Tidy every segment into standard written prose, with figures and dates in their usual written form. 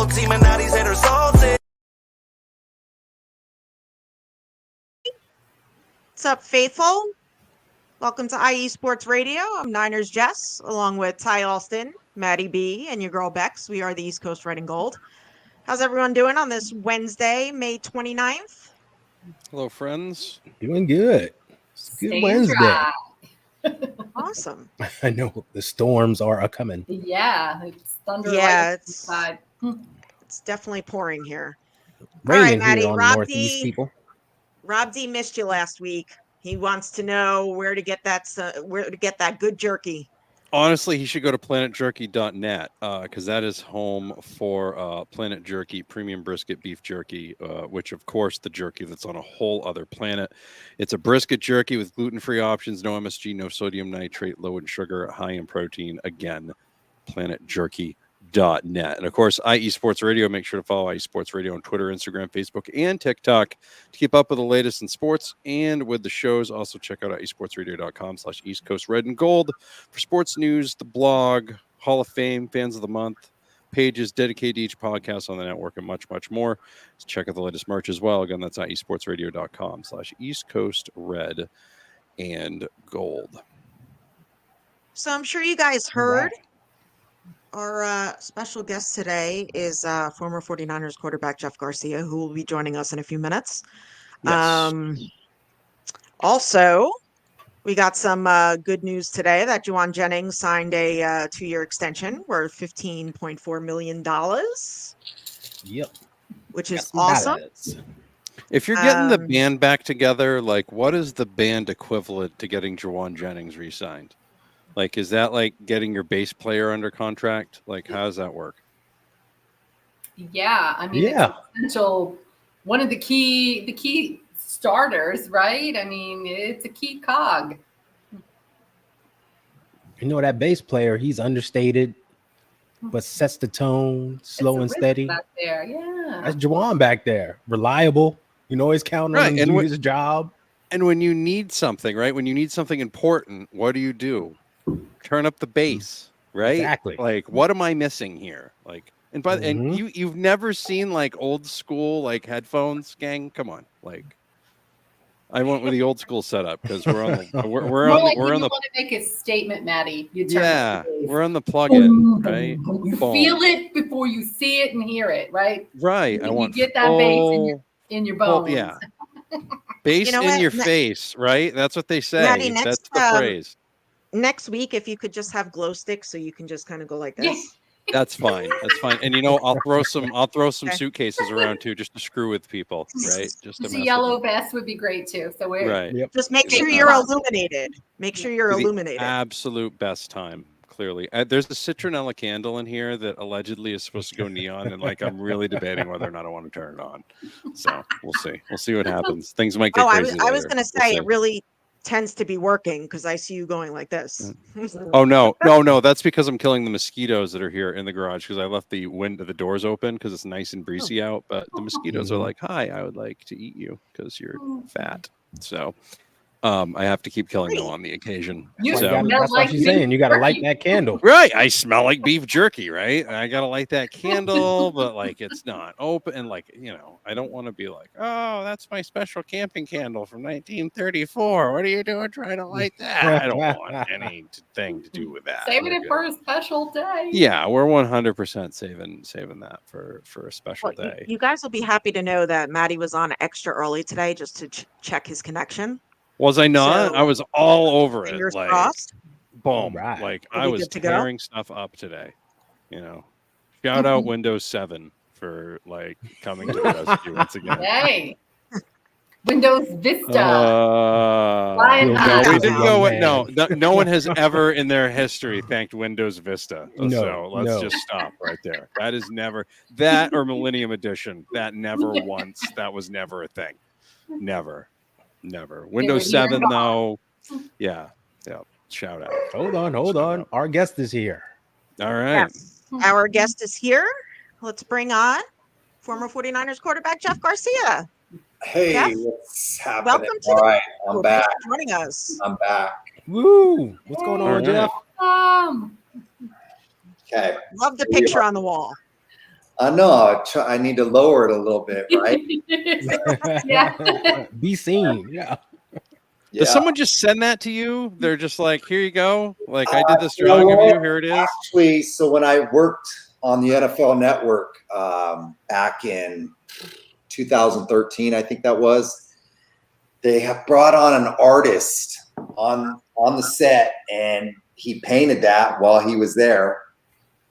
team and now these haters salty. What's up, faithful? Welcome to IE Sports Radio. I'm Niners Jess, along with Ty Alston, Maddie B, and your girl Bex. We are the East Coast Red and Gold. How's everyone doing on this Wednesday, May 29th? Hello, friends. Doing good. It's a good Wednesday. Awesome. I know the storms are a coming. Yeah, it's thunder. Yeah, inside. It's definitely pouring here. Raining All right, Maddie, here on Rob Northeast, D, people. Rob D missed you last week. He wants to know where to get that good jerky. Honestly, he should go to planetjerky.net because that is home for Planet Jerky premium brisket beef jerky, which, of course, the jerky that's on a whole other planet. It's a brisket jerky with gluten-free options, no MSG, no sodium nitrate, low in sugar, high in protein. Again, planetjerky.net. And of course, IE Sports Radio. Make sure to follow IE Sports Radio on Twitter, Instagram, Facebook, and TikTok to keep up with the latest in sports and with the shows. Also, check out iesportsradio.com/East Coast Red and Gold for sports news, the blog, Hall of Fame, Fans of the Month, pages dedicated to each podcast on the network, and much, much more. So check out the latest merch as well. Again, that's iesportsradio.com/East Coast Red and Gold. So I'm sure you guys heard. Our special guest today is former 49ers quarterback Jeff Garcia, who will be joining us in a few minutes. Yes. Also, we got some good news today that Juwan Jennings signed a 2-year extension worth $15.4 million. Yep. Which is awesome. If you're getting the band back together, like, what is the band equivalent to getting Juwan Jennings re-signed? Like, is that like getting your bass player under contract? Like, how does that work? Yeah, I mean, Yeah. it's essential. One of the key starters, right? I mean, it's a key cog. You know, that bass player, he's understated, but sets the tone, slow and steady. Back there, yeah. That's Juwan back there. Reliable. You know, always counting on him to do his job. And when you need something, right? When you need something important, what do? Turn up the bass, right? Exactly. Like, what am I missing here? Like, and you've never seen like old school like headphones, gang? Come on, like, I went with the old school setup because we're on the want to make a statement, Maddie. We're on the plug-in, right? You feel it before you see it and hear it, right? Right. You get that bass in your bones. Yeah. Bass in your face, right? That's what they say. Maddie, that's the phrase. Next week, if you could just have glow sticks so you can just kind of go like this. Yeah. That's fine. That's fine. And you know, I'll throw some suitcases around too, just to screw with people, right? Just a yellow vest would be great too. So we're right. Yep. Just make sure you're illuminated. Make sure you're illuminated. Absolute best time. Clearly, there's a citronella candle in here that allegedly is supposed to go neon, and like I'm really debating whether or not I want to turn it on. So we'll see. We'll see what happens. Things might get crazy. I was going to say it really tends to be working because I see you going like this. Oh no, that's because I'm killing the mosquitoes that are here in the garage because I left the doors open because it's nice and breezy out, but the mosquitoes are like, hi, I would like to eat you because you're fat. So I have to keep killing them on the occasion. That's what she's saying. You got to light that candle. Right. I smell like beef jerky, right? I got to light that candle, but like it's not open. And like, you know, I don't want to be like, oh, that's my special camping candle from 1934. What are you doing trying to light that? I don't want anything to do with that. Saving it for a special day. Yeah, we're 100% saving that for a special day. You guys will be happy to know that Maddie was on extra early today just to check his connection. Was I not? I was all over it. Like, crossed. Boom. Right. Like I was tearing stuff up today. You know, shout out Windows 7 for like coming to the rescue once again. Hey, Windows Vista. No, we didn't go with no one has ever in their history thanked Windows Vista. So let's just stop right there. That is never that or Millennium Edition. That never once. That was never a thing. Never. Windows 7 though. Yeah. Shout out. Hold on. Our guest is here. All right. Yes. Our guest is here. Let's bring on former 49ers quarterback Jeff Garcia. Hey, Jeff, what's happening? welcome to All right, I'm back. Joining us. I'm back. Woo! What's going on, All right. Jeff? Okay. Love the picture on the wall. I know. I need to lower it a little bit, right? Yeah. Be seen. Yeah. Yeah. Does someone just send that to you? They're just like, here you go. Like, I did this You know drawing of what? you. Here it is. Actually, so when I worked on the NFL Network back in 2013, I think that was, they have brought on an artist on the set, and he painted that while he was there.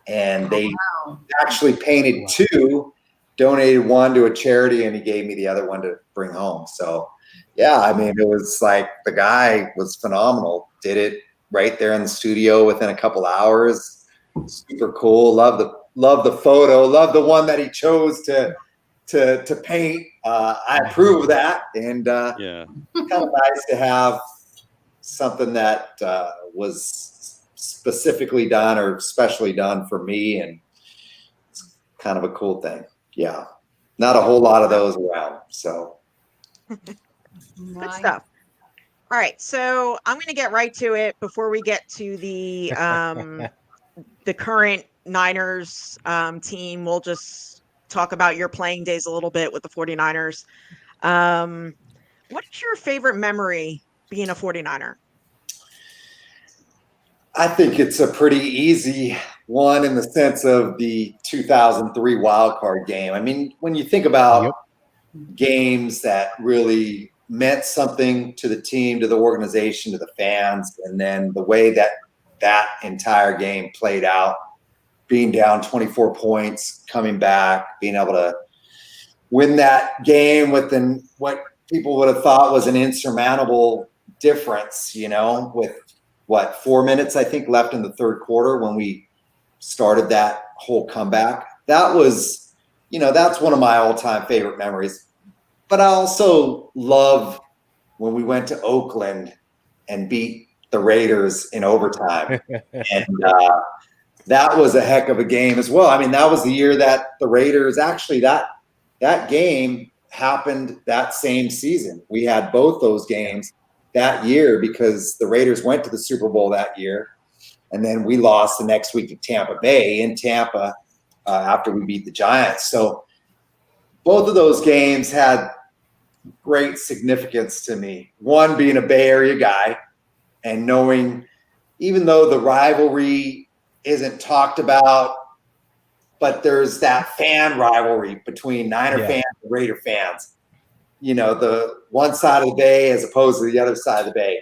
And they Wow. actually painted Wow. 2, donated 1 to a charity, and he gave me the other one to bring home. So, yeah, I mean, it was like the guy was phenomenal. Did it right there in the studio within a couple hours. Super cool. Love the photo. Love the one that he chose to paint. I approve of that, and Yeah. kind of nice to have something that was specifically done or specially done for me, and it's kind of a cool thing. Yeah, not a whole lot of those around. So Good Nice. stuff. All right, so I'm going to get right to it before we get to the current Niners team. We'll just talk about your playing days a little bit with the 49ers. What is your favorite memory being a 49er? I think it's a pretty easy one in the sense of the 2003 wild card game. I mean, when you think about games that really meant something to the team, to the organization, to the fans, and then the way that entire game played out, being down 24 points, coming back, being able to win that game within what people would have thought was an insurmountable difference, with 4 minutes, I think, left in the third quarter when we started that whole comeback. That was, that's one of my all-time favorite memories. But I also love when we went to Oakland and beat the Raiders in overtime. And that was a heck of a game as well. I mean, that was the year that the Raiders, actually that game happened that same season. We had both those games that year because the Raiders went to the Super Bowl that year. And then we lost the next week to Tampa Bay in Tampa after we beat the Giants. So both of those games had great significance to me. One being a Bay Area guy and knowing, even though the rivalry isn't talked about, but there's that fan rivalry between Niner fans and Raider fans. The one side of the Bay as opposed to the other side of the Bay.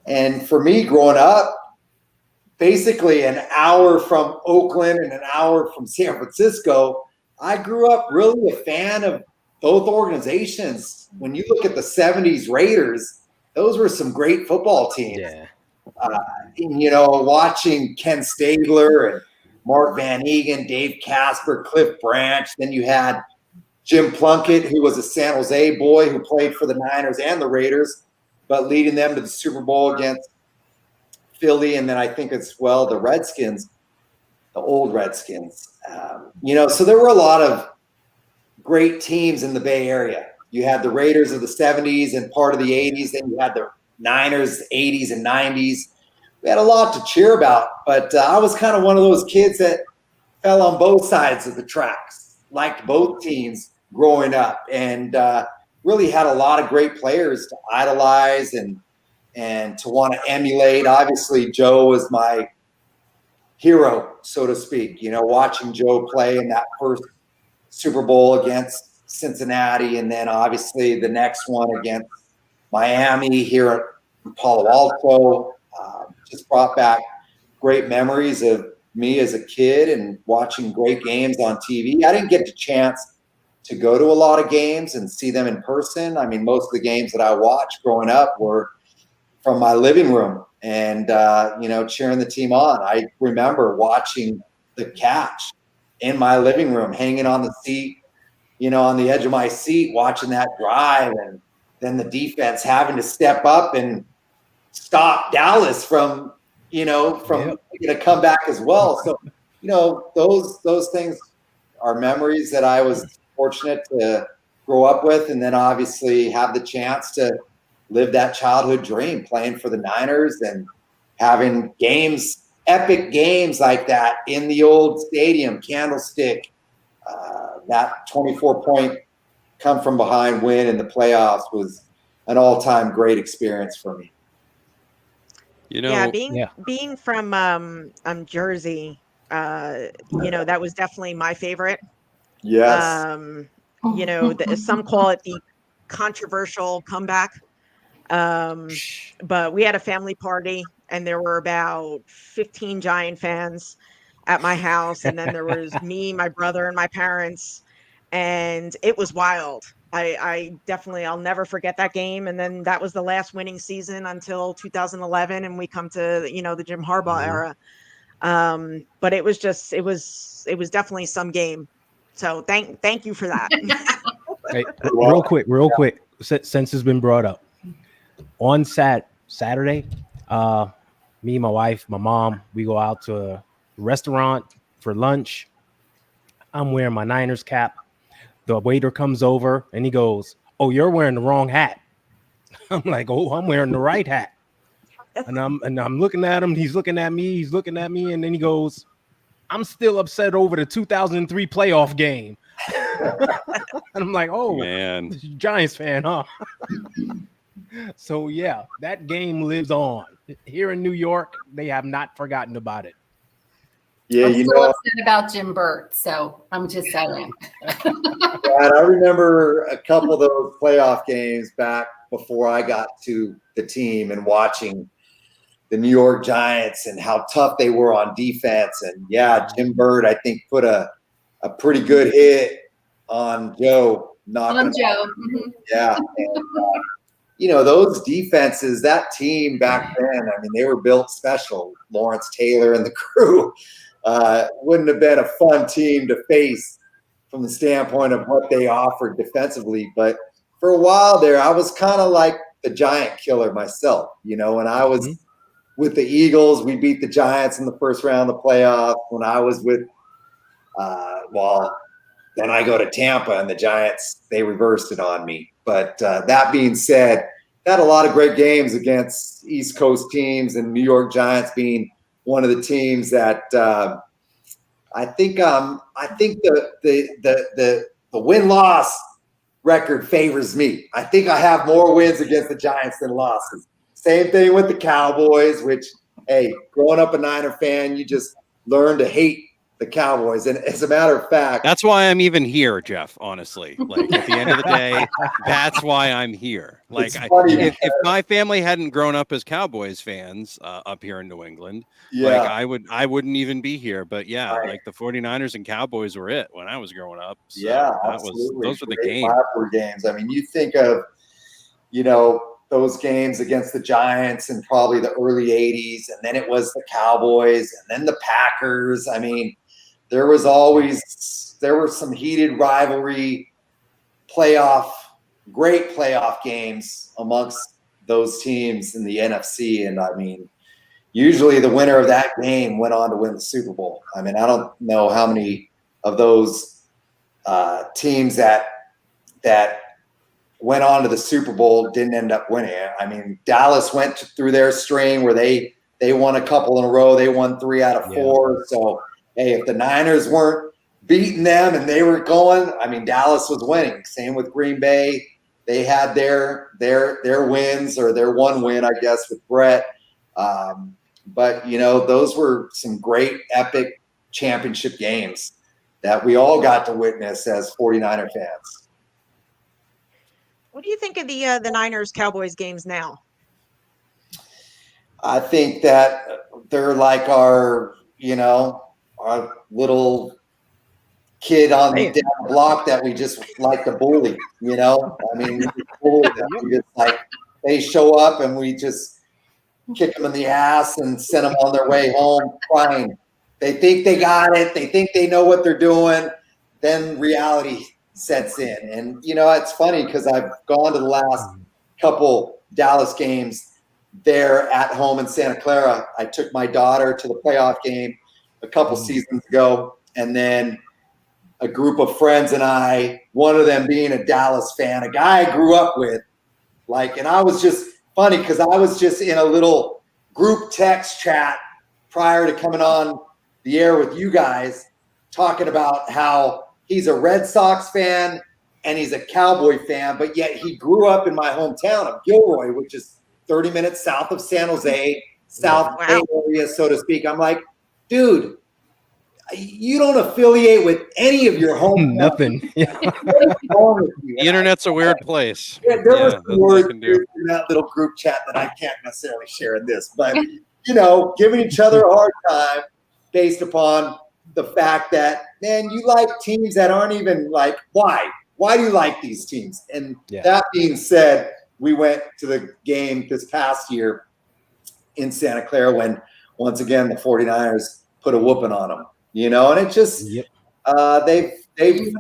And for me growing up, basically an hour from Oakland and an hour from San Francisco, I grew up really a fan of both organizations. When you look at the 70s Raiders, those were some great football teams. Yeah. Watching Ken Stabler and Mark Van Egan, Dave Casper, Cliff Branch. Then you had Jim Plunkett, who was a San Jose boy who played for the Niners and the Raiders, but leading them to the Super Bowl against Philly. And then I think as well the Redskins, the old Redskins. So there were a lot of great teams in the Bay Area. You had the Raiders of the 70s and part of the 80s. Then you had the Niners, 80s and 90s. We had a lot to cheer about, but I was kind of one of those kids that fell on both sides of the tracks, liked both teams growing up, and really had a lot of great players to idolize and to want to emulate. Obviously, Joe was my hero, so to speak. Watching Joe play in that first Super Bowl against Cincinnati, and then obviously the next one against Miami here at Palo Alto, just brought back great memories of me as a kid and watching great games on TV. I didn't get the chance to go to a lot of games and see them in person. I mean, most of the games that I watched growing up were from my living room and, cheering the team on. I remember watching the catch in my living room, hanging on the seat, on the edge of my seat, watching that drive, and then the defense having to step up and stop Dallas from making a comeback as well. So, those things are memories that I was fortunate to grow up with, and then obviously have the chance to live that childhood dream, playing for the Niners and having games epic games like that in the old stadium, Candlestick, that 24-point come from behind win in the playoffs was an all-time great experience for me. You Yeah, know, being from Jersey, that was definitely my favorite. Yes. Some call it the controversial comeback. But we had a family party and there were about 15 Giant fans at my house. And then there was me, my brother, and my parents. And it was wild. I'll never forget that game. And then that was the last winning season until 2011. And we come to, the Jim Harbaugh era. But it was definitely some game. So thank you for that. Hey, real quick, since it's been brought up. On Saturday, me, my wife, my mom, we go out to a restaurant for lunch. I'm wearing my Niners cap. The waiter comes over and he goes, "Oh, you're wearing the wrong hat." I'm like, "Oh, I'm wearing the right hat." And I'm looking at him. He's looking at me. He's looking at me. And then he goes, "I'm still upset over the 2003 playoff game." And I'm like, "Oh, man, Giants fan, huh?" So yeah, that game lives on here in New York. They have not forgotten about it. Yeah, I'm still upset about Jim Burt, so I'm just saying. I remember a couple of those playoff games back before I got to the team and watching the New York Giants and how tough they were on defense. And yeah, Jim Burt, I think, put a pretty good hit on Joe. Mm-hmm. Yeah. And, those defenses, that team back then, I mean, they were built special. Lawrence Taylor and the crew wouldn't have been a fun team to face from the standpoint of what they offered defensively. But for a while there, I was kind of like the Giant killer myself. When I was with the Eagles, we beat the Giants in the first round of the playoffs. When I was with, then I go to Tampa and the Giants, they reversed it on me. But that being said, had a lot of great games against East Coast teams, and New York Giants being one of the teams that I think the win-loss record favors me. I think I have more wins against the Giants than losses. Same thing with the Cowboys, which, hey, growing up a Niner fan, you just learn to hate the Cowboys. And as a matter of fact, that's why I'm even here, Jeff, honestly. Like, at the end of the day, that's why I'm here. Like, if my family hadn't grown up as Cowboys fans up here in New England, like I wouldn't even be here. But yeah, like the 49ers and Cowboys were it when I was growing up. So those were the games. I mean, you think of, those games against the Giants in probably the early 80s, and then it was the Cowboys and then the Packers. I mean, there were some heated rivalry great playoff games amongst those teams in the NFC. And I mean, usually the winner of that game went on to win the Super Bowl. I mean, I don't know how many of those teams that went on to the Super Bowl didn't end up winning it. I mean, Dallas went through their string where they won a couple in a row. They won 3 out of 4. So, hey, if the Niners weren't beating them and they were going, I mean, Dallas was winning. Same with Green Bay. They had their wins, or their one win, I guess, with Brett. But, those were some great, epic championship games that we all got to witness as 49er fans. What do you think of the Niners Cowboys games now? I think that they're like our little kid on the block that we just like to bully. I mean, we just like, they show up and we just kick them in the ass and send them on their way home crying. They think they got it. They think they know what they're doing. Then reality sets in. And, it's funny because I've gone to the last couple Dallas games there at home in Santa Clara. I took my daughter to the playoff game a couple seasons ago, and then a group of friends and I, one of them being a Dallas fan, a guy I grew up with, and I was just funny because I was just in a little group text chat prior to coming on the air with you guys, talking about how he's a Red Sox fan and he's a Cowboy fan, but yet he grew up in my hometown of Gilroy, which is 30 minutes south of San Jose, South Bay Area, so to speak. I'm like, dude, you don't affiliate with any of your home. Nothing. The internet's a weird place. Yeah, there were Yeah, some words in that little group chat that I can't necessarily share in this, but giving each other a hard time based upon the fact that, man, you like teams that aren't even like, why? Why do you like these teams? And that being said, we went to the game this past year in Santa Clara when, once again, the 49ers put a whooping on them, and it just they've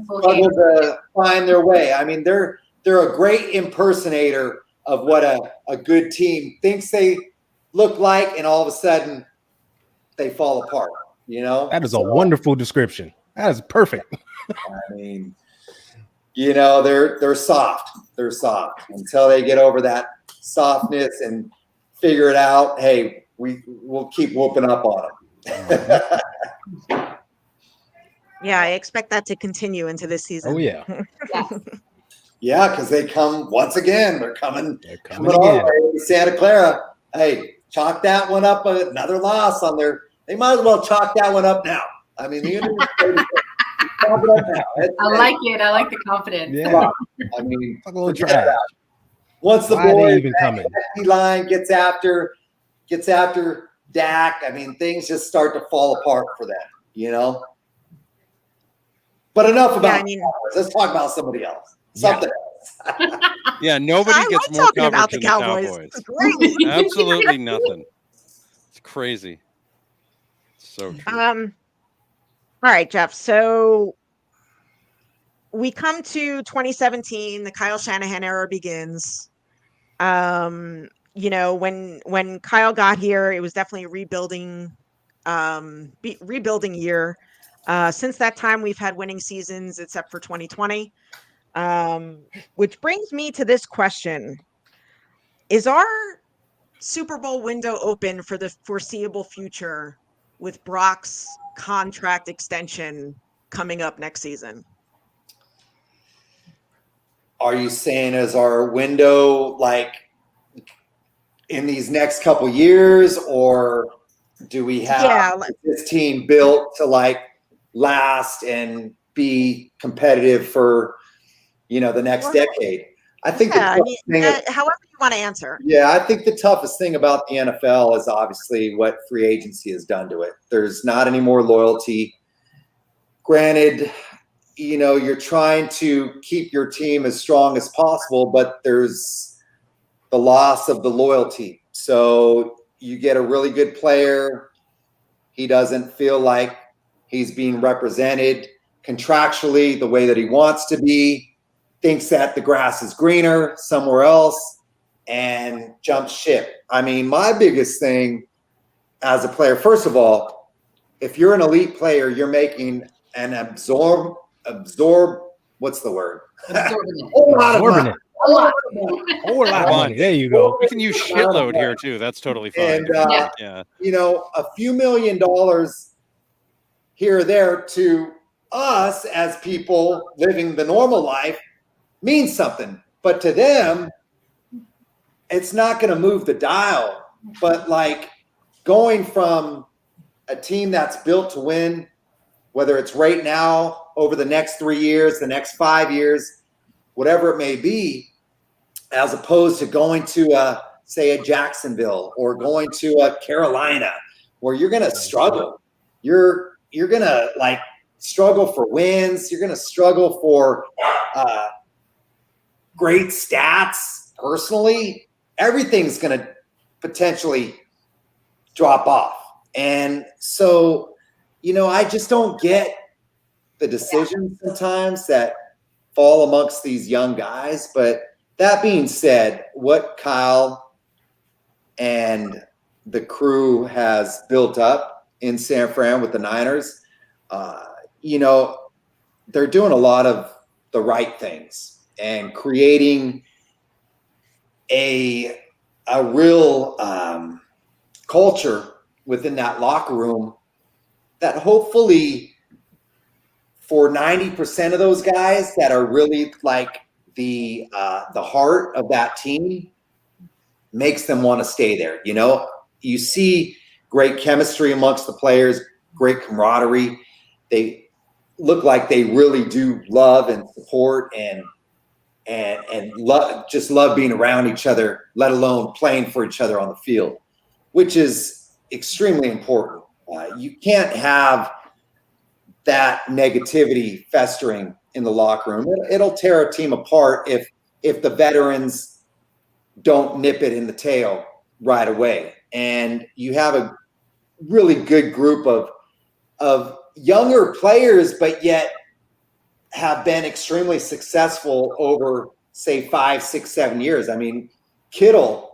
struggled to find their way. I mean, they're a great impersonator of what a good team thinks they look like, and all of a sudden they fall apart. That is a wonderful description. That is perfect. I mean, they're soft. They're soft until they get over that softness and figure it out. Hey, we'll keep whooping up on them. Yeah, I expect that to continue into this season. Oh yeah. Yeah, because they come once again. They're coming again. All to Santa Clara. Hey, chalk that one up. Another loss on their. They might as well chalk that one up now. I mean, I like it. I like the confidence. Yeah. I mean, a little trash. Once the boy even coming, line gets after Dak, I mean, things just start to fall apart for them. But enough about. Let's talk about somebody else. Something else. Yeah, nobody gets more coverage about than the Cowboys. Absolutely nothing. It's crazy. So true. All right, Jeff. So we come to 2017. The Kyle Shanahan era begins. When Kyle got here, it was definitely a rebuilding year. Since that time, we've had winning seasons, except for 2020. Which brings me to this question: is our Super Bowl window open for the foreseeable future with Brock's contract extension coming up next season? Are you saying is our window like in these next couple years, or do we have this team built to like last and be competitive for the next decade? I think however you want to answer. Yeah, I think the toughest thing about the NFL is obviously what free agency has done to it. There's not any more loyalty. Granted, you're trying to keep your team as strong as possible, but there's the loss of the loyalty. So you get a really good player. He doesn't feel like he's being represented contractually the way that he wants to be, thinks that the grass is greener somewhere else, and jumps ship. I mean, my biggest thing as a player, first of all, if you're an elite player, you're making an absorb, what's the word? Absorbent. A lot of money. There you go. We can use shitload here too. That's totally fine. And a few $1 million here or there to us as people living the normal life means something, but to them, it's not going to move the dial. But like going from a team that's built to win, whether it's right now, over the next 3 years, the next 5 years, whatever it may be, as opposed to going to say a Jacksonville or going to a Carolina, where you're going to struggle. You're going to like struggle for wins. You're going to struggle for great stats personally. Everything's going to potentially drop off. And so, I just don't get the decisions sometimes that fall amongst these young guys. But that being said, what Kyle and the crew has built up in San Fran with the Niners, they're doing a lot of the right things and creating a real culture within that locker room that hopefully for 90% of those guys that are really like the heart of that team makes them want to stay there. You know, you see great chemistry amongst the players, great camaraderie. They look like they really do love and support and just love being around each other, let alone playing for each other on the field, which is extremely important. You can't have that negativity festering in the locker room. It'll tear a team apart if the veterans don't nip it in the tail right away. And you have a really good group of younger players, but yet have been extremely successful over, say, 5, 6, 7 years. I mean, Kittle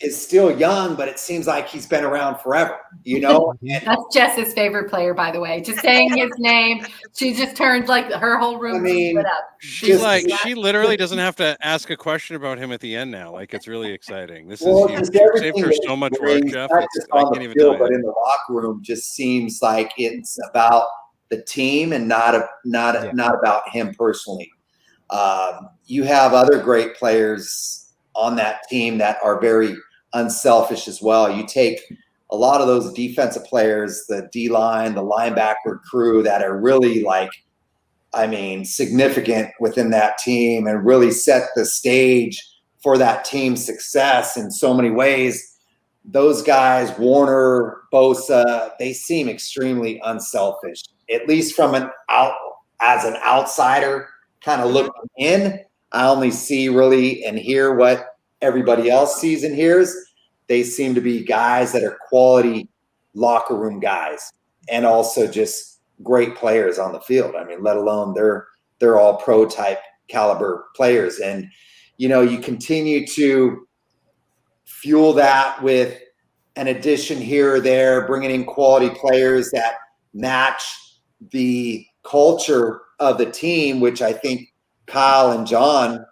is still young, but it seems like he's been around forever, you know? That's Jess's favorite player, by the way. Just saying his name, she just turned like her whole room lit up. She literally doesn't have to ask a question about him at the end now. Like, it's really exciting. This is huge. You saved her so much work, Jeff. I can't even tell you. But in the locker room, just seems like it's about the team and not about him personally. You have other great players on that team that are very unselfish as well. You take a lot of those defensive players, the D-line, the linebacker crew that are really significant within that team and really set the stage for that team's success in so many ways. Those guys, Warner, Bosa, they seem extremely unselfish, at least from as an outsider kind of looking in. I only see really and hear what everybody else sees and hears. They seem to be guys that are quality locker room guys and also just great players on the field. I mean, let alone they're all pro type caliber players. And, you know, you continue to fuel that with an addition here or there, bringing in quality players that match the culture of the team, which I think Kyle and John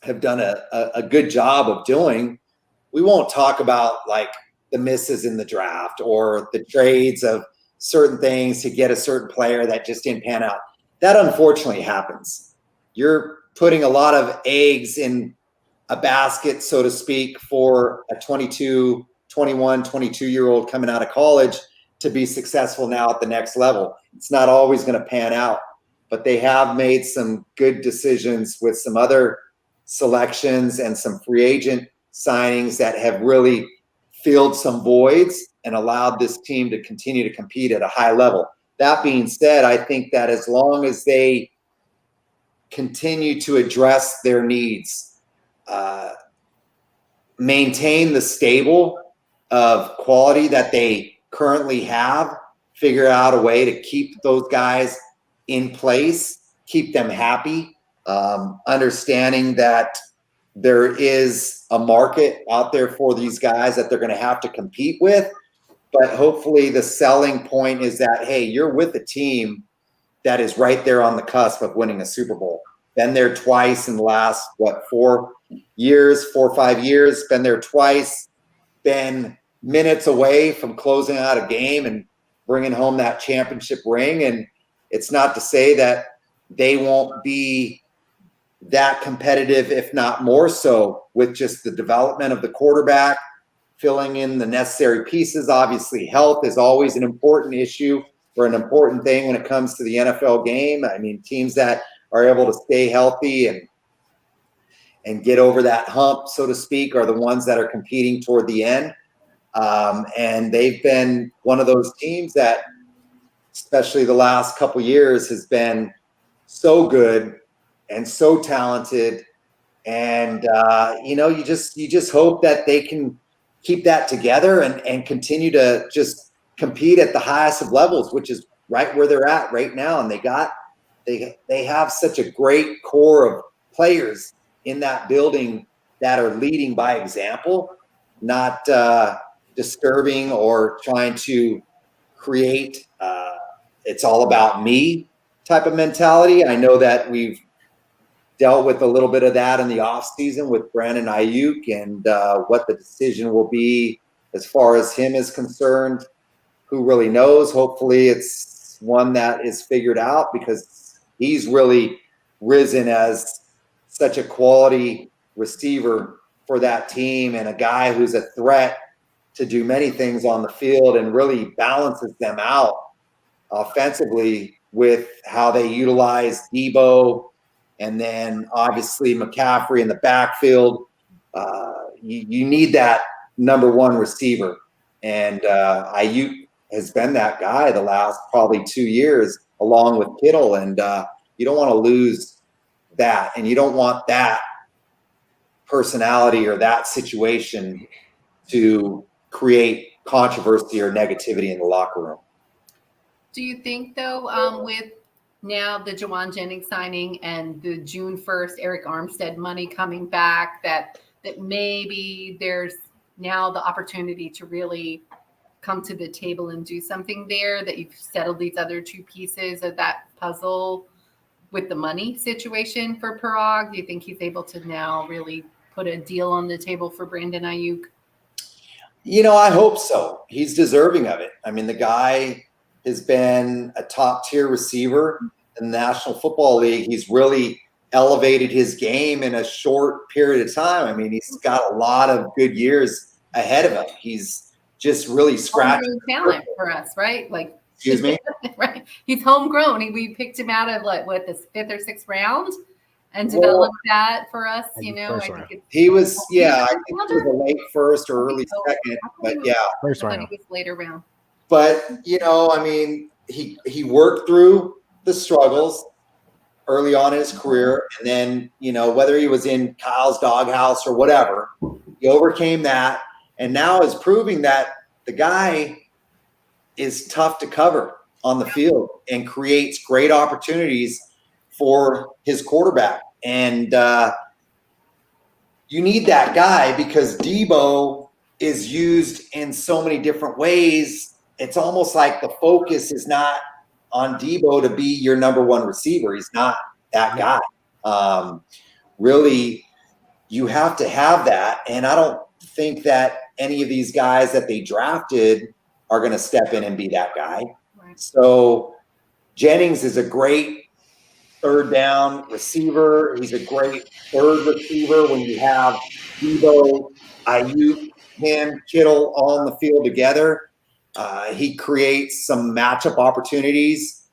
have done a good job of doing. We won't talk about like the misses in the draft or the trades of certain things to get a certain player that just didn't pan out. That unfortunately happens. You're putting a lot of eggs in a basket, so to speak, for a 22, 21, 22-year-old coming out of college to be successful now at the next level. It's not always going to pan out, but they have made some good decisions with some other selections and some free agent signings that have really filled some voids and allowed this team to continue to compete at a high level. That being said, I think that as long as they continue to address their needs, maintain the stable of quality that they currently have, figure out a way to keep those guys in place, keep them happy, understanding that there is a market out there for these guys that they're going to have to compete with. But hopefully the selling point is that, hey, you're with a team that is right there on the cusp of winning a Super Bowl. Been there twice in the last, 4 or 5 years, been there twice, been minutes away from closing out a game and bringing home that championship ring. And it's not to say that they won't be that competitive, if not more so, with just the development of the quarterback, filling in the necessary pieces. Obviously, health is always an important issue or an important thing when it comes to the NFL game. I mean, teams that are able to stay healthy and get over that hump, so to speak, are the ones that are competing toward the end. And they've been one of those teams that, especially the last couple years, has been so good and so talented. And, you just hope that they can keep that together and continue to just compete at the highest of levels, which is right where they're at right now. And they have such a great core of players in that building that are leading by example, not disturbing or trying to create it's all about me type of mentality. I know that we've dealt with a little bit of that in the offseason with Brandon Ayuk and what the decision will be as far as him is concerned, who really knows? Hopefully it's one that is figured out, because he's really risen as such a quality receiver for that team, and a guy who's a threat to do many things on the field and really balances them out offensively with how they utilize Debo, and then obviously McCaffrey in the backfield. You need that number one receiver, and Ayuk has been that guy the last probably 2 years, along with Kittle, and you don't want to lose that, and you don't want that personality or that situation to create controversy or negativity in the locker room. Do you think, though, with now the Jawan Jennings signing and the June 1st Eric Armstead money coming back, that maybe there's now the opportunity to really come to the table and do something there, that you've settled these other two pieces of that puzzle with the money situation for Parag? Do you think he's able to now really put a deal on the table for Brandon Ayuk? I hope so. He's deserving of it. I mean, the guy has been a top-tier receiver in the National Football League. He's really elevated his game in a short period of time. I mean, he's got a lot of good years ahead of him. He's just really scratching talent for us, right? Like, excuse me? Right. He's homegrown. We picked him out of the 5th or 6th round and developed that for us. I think he was, I think he was a late first or early second, but first round. He was later round. But I mean, he worked through the struggles early on in his career, and then whether he was in Kyle's doghouse or whatever, he overcame that, and now is proving that the guy is tough to cover on the field and creates great opportunities for his quarterback. And you need that guy, because Debo is used in so many different ways. It's almost like the focus is not on Debo to be your number one receiver. He's not that guy. Really, you have to have that. And I don't think that any of these guys that they drafted are going to step in and be that guy. Right. So Jennings is a great third down receiver. He's a great third receiver when you have Debo, Ayuk, him, Kittle all on the field together. He creates some matchup opportunities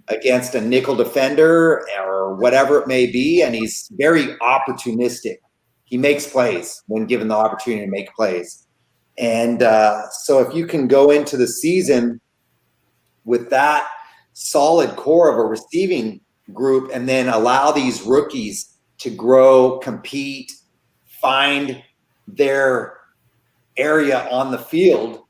against a nickel defender or whatever it may be, and he's very opportunistic. He makes plays when given the opportunity to make plays. And so if you can go into the season with that solid core of a receiving group, and then allow these rookies to grow, compete, find their area on the field,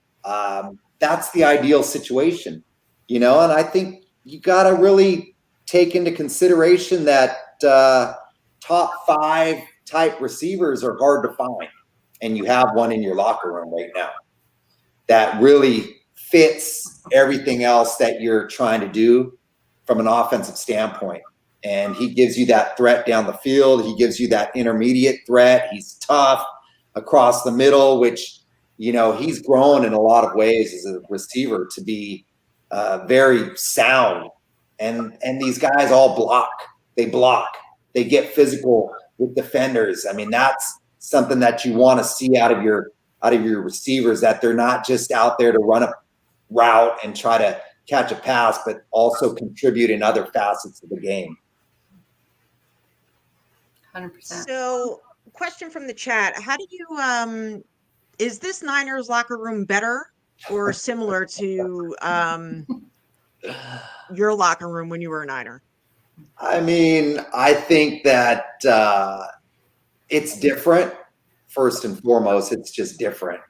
that's the ideal situation, and I think you got to really take into consideration that top 5 type receivers are hard to find, and you have one in your locker room right now that really fits everything else that you're trying to do from an offensive standpoint. And he gives you that threat down the field. He gives you that intermediate threat. He's tough across the middle, which, he's grown in a lot of ways as a receiver to be very sound. And these guys all block. They get physical with defenders. I mean, that's something that you want to see out of your receivers, that they're not just out there to run a route and try to catch a pass, but also contribute in other facets of the game. 100%. So, question from the chat: how do you is this Niners locker room better or similar to your locker room when you were a Niner? I mean, I think that it's different. First and foremost, it's just different.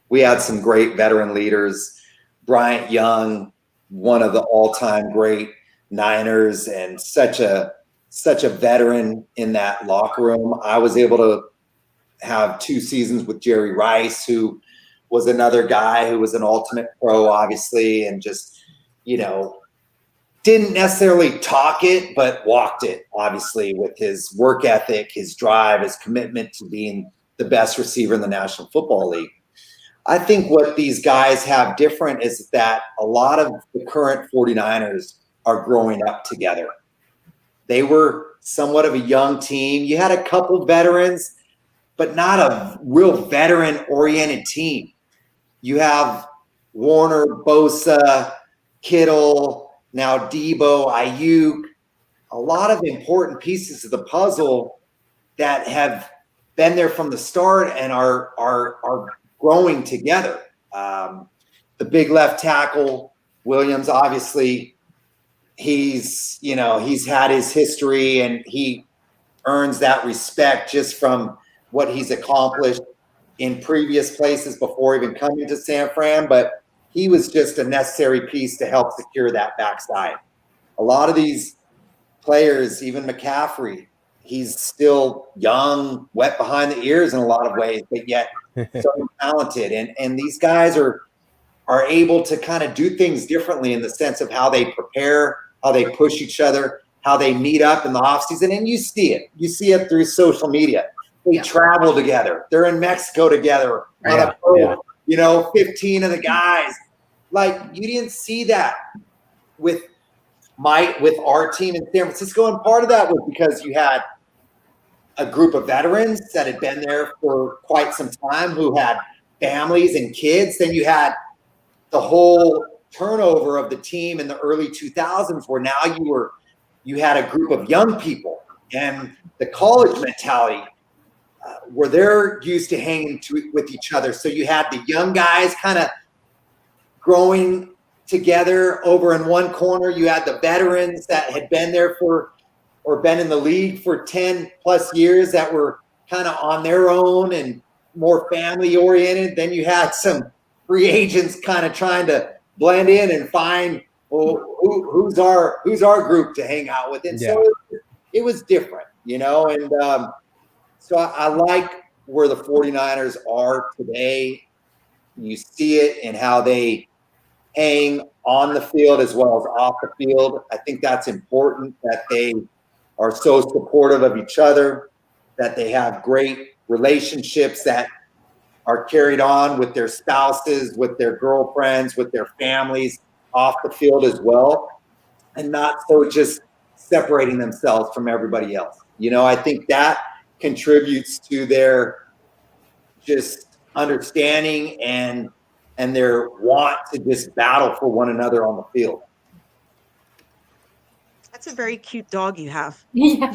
We had some great veteran leaders. Bryant Young, one of the all-time great Niners, and such a veteran in that locker room. I was able to have 2 seasons with Jerry Rice, who was another guy who was an ultimate pro, obviously, and just, didn't necessarily talk it, but walked it, obviously, with his work ethic, his drive, his commitment to being the best receiver in the National Football League. I think what these guys have different is that a lot of the current 49ers are growing up together. They were somewhat of a young team. You had a couple veterans, but not a real veteran-oriented team. You have Warner, Bosa, Kittle, now Debo, Ayuk, a lot of important pieces of the puzzle that have been there from the start and are growing together. The big left tackle, Williams, obviously, he's had his history and he earns that respect just from what he's accomplished in previous places before even coming to San Fran, but he was just a necessary piece to help secure that backside. A lot of these players, even McCaffrey, he's still young, wet behind the ears in a lot of ways, but yet so talented. And these guys are able to kind of do things differently in the sense of how they prepare, how they push each other, how they meet up in the offseason. And you see it. You see it through social media. They travel together. They're in Mexico together on a boat, 15 of the guys. Like, you didn't see that with our team in San Francisco. And part of that was because you had a group of veterans that had been there for quite some time who had families and kids. Then you had the whole turnover of the team in the early 2000s where now you had a group of young people and the college mentality where they're used to hanging with each other. So you had the young guys kind of growing together over in one corner. You had the veterans that had been there or been in the league for 10 plus years that were kind of on their own and more family oriented. Then you had some free agents kind of trying to blend in and find, well, who's our group to hang out with. And so it was different, and so I like where the 49ers are today. You see it in how they hang on the field as well as off the field. I think that's important that they are so supportive of each other, that they have great relationships that are carried on with their spouses, with their girlfriends, with their families off the field as well, and not so just separating themselves from everybody else. I think that contributes to their just understanding and their want to just battle for one another on the field. That's a very cute dog you have. Yeah.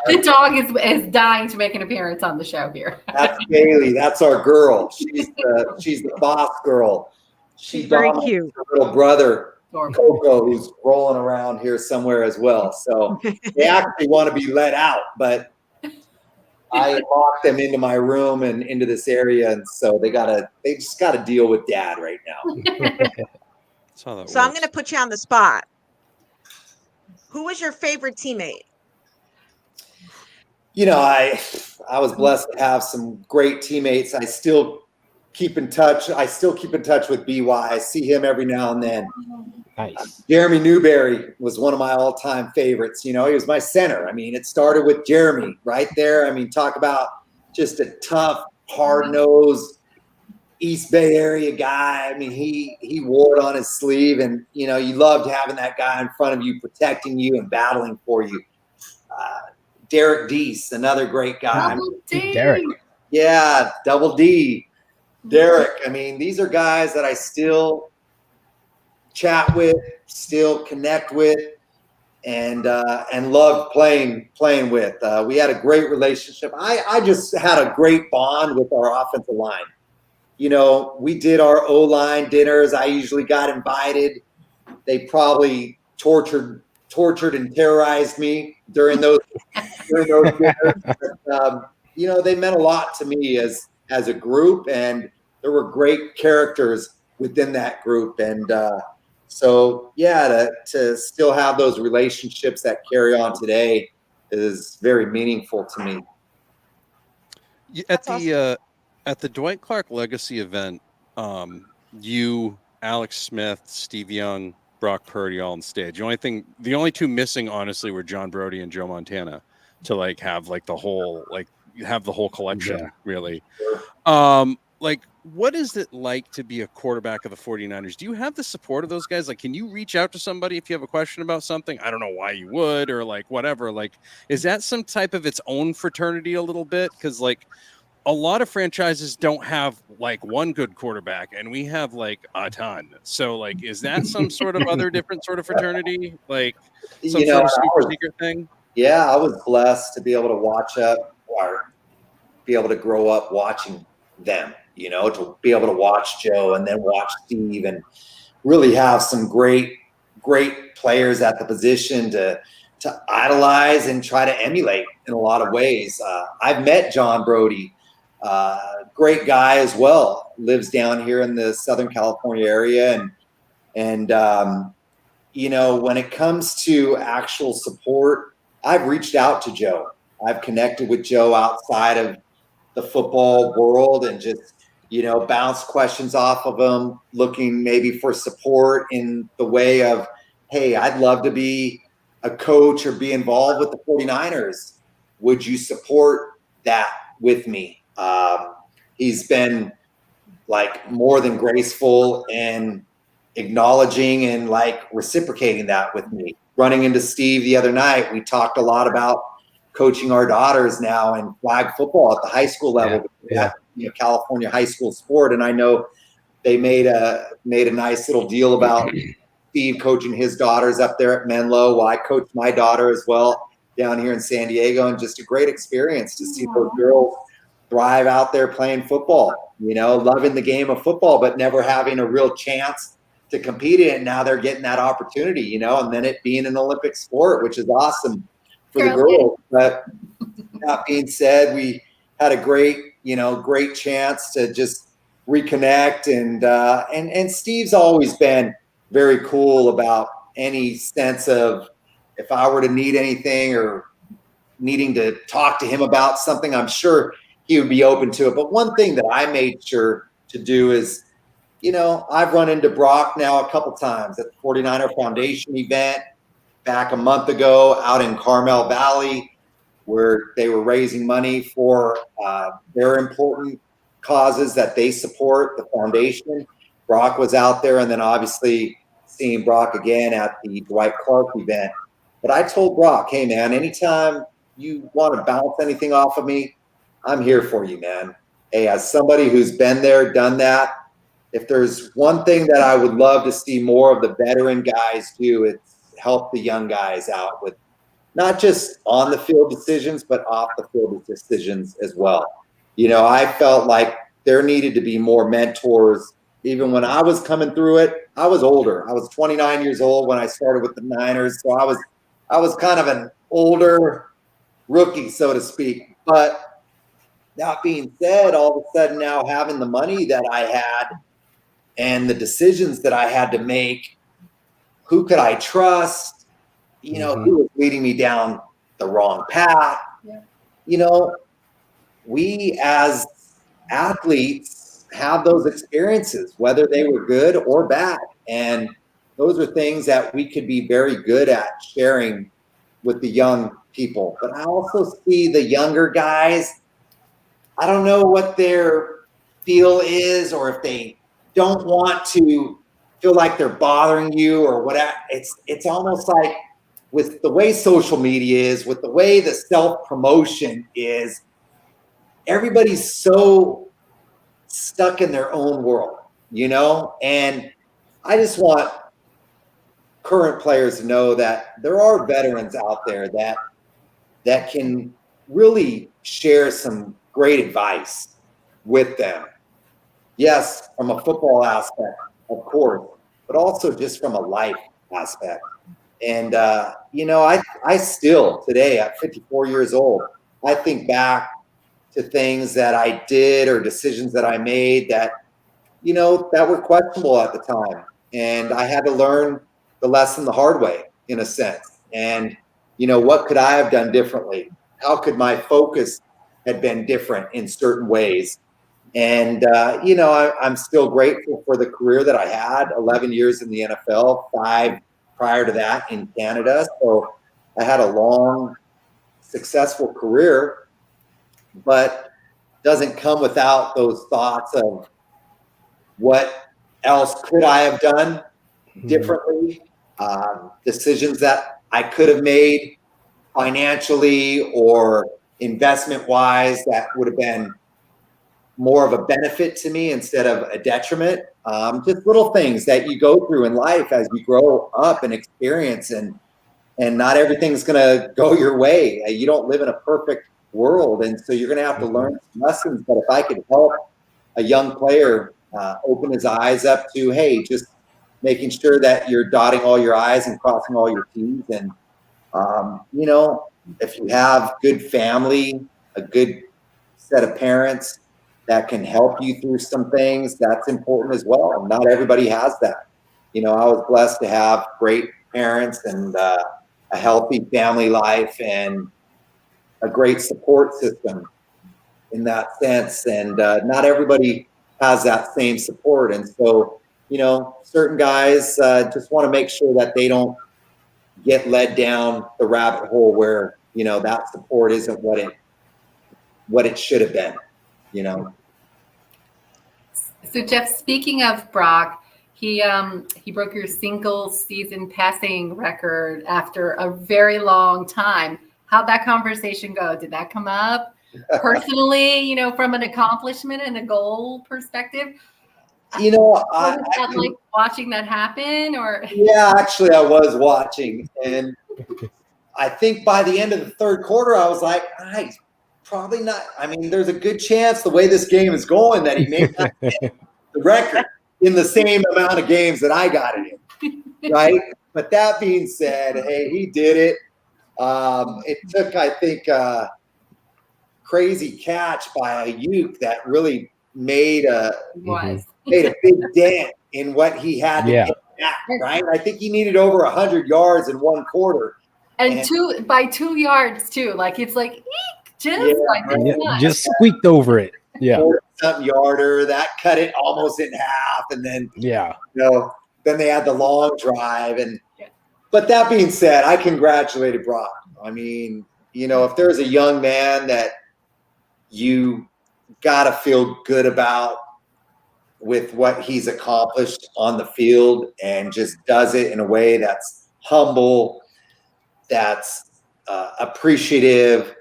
The dog is dying to make an appearance on the show here. That's Bailey. That's our girl. She's the boss girl. She's very cute. Her little brother, Coco, who's rolling around here somewhere as well. So they actually want to be let out, but I locked them into my room and into this area, and so they just gotta deal with Dad right now. So I'm gonna put you on the spot. Who was your favorite teammate? I was blessed to have some great teammates. I still keep in touch. With BY. I see him every now and then. Nice. Jeremy Newberry was one of my all-time favorites. He was my center. I mean, it started with Jeremy right there. I mean, talk about just a tough, hard-nosed East Bay area guy. I mean, he wore it on his sleeve, and you loved having that guy in front of you, protecting you and battling for you. Derek Deese, another great guy. Derek. Yeah, Double D. Derek. I mean, these are guys that I still chat with, still connect with, and love playing with. We had a great relationship. I just had a great bond with our offensive line. We did our O-line dinners. I usually got invited. They probably tortured and terrorized me during those dinners. But, they meant a lot to me as a group, and there were great characters within that group. And to still have those relationships that carry on today is very meaningful to me. At the Dwight Clark Legacy event, you, Alex Smith, Steve Young, Brock Purdy all on stage. The only two missing, honestly, were John Brody and Joe Montana to have the whole collection, really. like, what is it like to be a quarterback of the 49ers? Do you have the support of those guys? Like, can you reach out to somebody if you have a question about something? I don't know why you would, or like whatever. Like, is that some type of its own fraternity a little bit? Because like a lot of franchises don't have like one good quarterback, and we have like a ton. So like, is that some sort of other different sort of fraternity? Like some sort of super secret thing? Yeah, I was blessed to be able to watch up or be able to grow up watching them, to be able to watch Joe and then watch Steve and really have some great players at the position to idolize and try to emulate in a lot of ways. I've met John Brody, great guy as well, lives down here in the Southern California area. And when it comes to actual support, I've reached out to Joe. I've connected with Joe outside of the football world and just, bounce questions off of him, looking maybe for support in the way of, hey, I'd love to be a coach or be involved with the 49ers. Would you support that with me? He's been like more than graceful and acknowledging and like reciprocating that with me. Running into Steve the other night, we talked a lot about coaching our daughters now in flag football at the high school level. Yeah. California high school sport. And I know they made a nice little deal about Steve coaching his daughters up there at Menlo. Well, I coached my daughter as well down here in San Diego, and just a great experience to see those girls thrive out there playing football, loving the game of football, but never having a real chance to compete in it. Now they're getting that opportunity, and then it being an Olympic sport, which is awesome for the girls. But that being said, we had a great chance to just reconnect. And Steve's always been very cool about any sense of if I were to need anything or needing to talk to him about something, I'm sure he would be open to it. But one thing that I made sure to do is, I've run into Brock now a couple times at the 49er Foundation event back a month ago out in Carmel Valley, where they were raising money for their important causes that they support, the foundation. Brock was out there, and then obviously seeing Brock again at the Dwight Clark event. But I told Brock, hey, man, anytime you want to bounce anything off of me, I'm here for you, man. Hey, as somebody who's been there, done that, if there's one thing that I would love to see more of the veteran guys do, it's help the young guys out with not just on the field decisions, but off the field decisions as well. I felt like there needed to be more mentors. Even when I was coming through it, I was older. I was 29 years old when I started with the Niners. So I was kind of an older rookie, so to speak. But that being said, all of a sudden now having the money that I had and the decisions that I had to make, who could I trust? Who was leading me down the wrong path? Yeah. We as athletes have those experiences, whether they were good or bad. And those are things that we could be very good at sharing with the young people. But I also see the younger guys, I don't know what their feel is, or if they don't want to feel like they're bothering you or whatever. It's almost like, with the way social media is, with the way the self-promotion is, everybody's so stuck in their own world, And I just want current players to know that there are veterans out there that can really share some great advice with them. Yes, from a football aspect, of course, but also just from a life aspect. And, I still today at 54 years old, I think back to things that I did or decisions that I made that, that were questionable at the time. And I had to learn the lesson the hard way, in a sense. And, what could I have done differently? How could my focus have been different in certain ways? And, I'm still grateful for the career that I had, 11 years in the NFL, 5 prior to that in Canada. So I had a long, successful career. But, doesn't come without those thoughts of what else could I have done differently, decisions that I could have made financially or investment wise that would have been more of a benefit to me instead of a detriment. Just little things that you go through in life as you grow up and experience, and not everything's going to go your way. You don't live in a perfect world, and so you're going to have to learn some lessons. But if I could help a young player open his eyes up to, hey, just making sure that you're dotting all your I's and crossing all your T's, and you know, if you have good family, a good set of parents that can help you through some things, that's important as well. Not everybody has that. You know, I was blessed to have great parents and a healthy family life and a great support system in that sense. And not everybody has that same support. And so, you know, certain guys just want to make sure that they don't get led down the rabbit hole where, you know, that support isn't what it should have been, you know. So Jeff, speaking of Brock, he broke your single season passing record after a very long time. How'd that conversation go? Did that come up personally, you know, from an accomplishment and a goal perspective? You know, was that like watching that happen, or? Yeah, actually I was watching, and I think by the end of the third quarter, I was like, he's probably not. I mean, there's a good chance the way this game is going that he may not hit the record in the same amount of games that I got it in, right? But that being said, hey, he did it. It took, I think, a crazy catch by a Ayuk that really made a big dent in what he had to get back, right? I think he needed over 100 yards in one quarter. And by 2 yards too. Like it's like eek, just squeaked over it. Yeah. Something yarder that cut it almost in half, and then you know, then they had the long drive. And but that being said, I congratulated Brock. I mean, you know, if there's a young man that you got to feel good about with what he's accomplished on the field and just does it in a way that's humble, that's appreciative,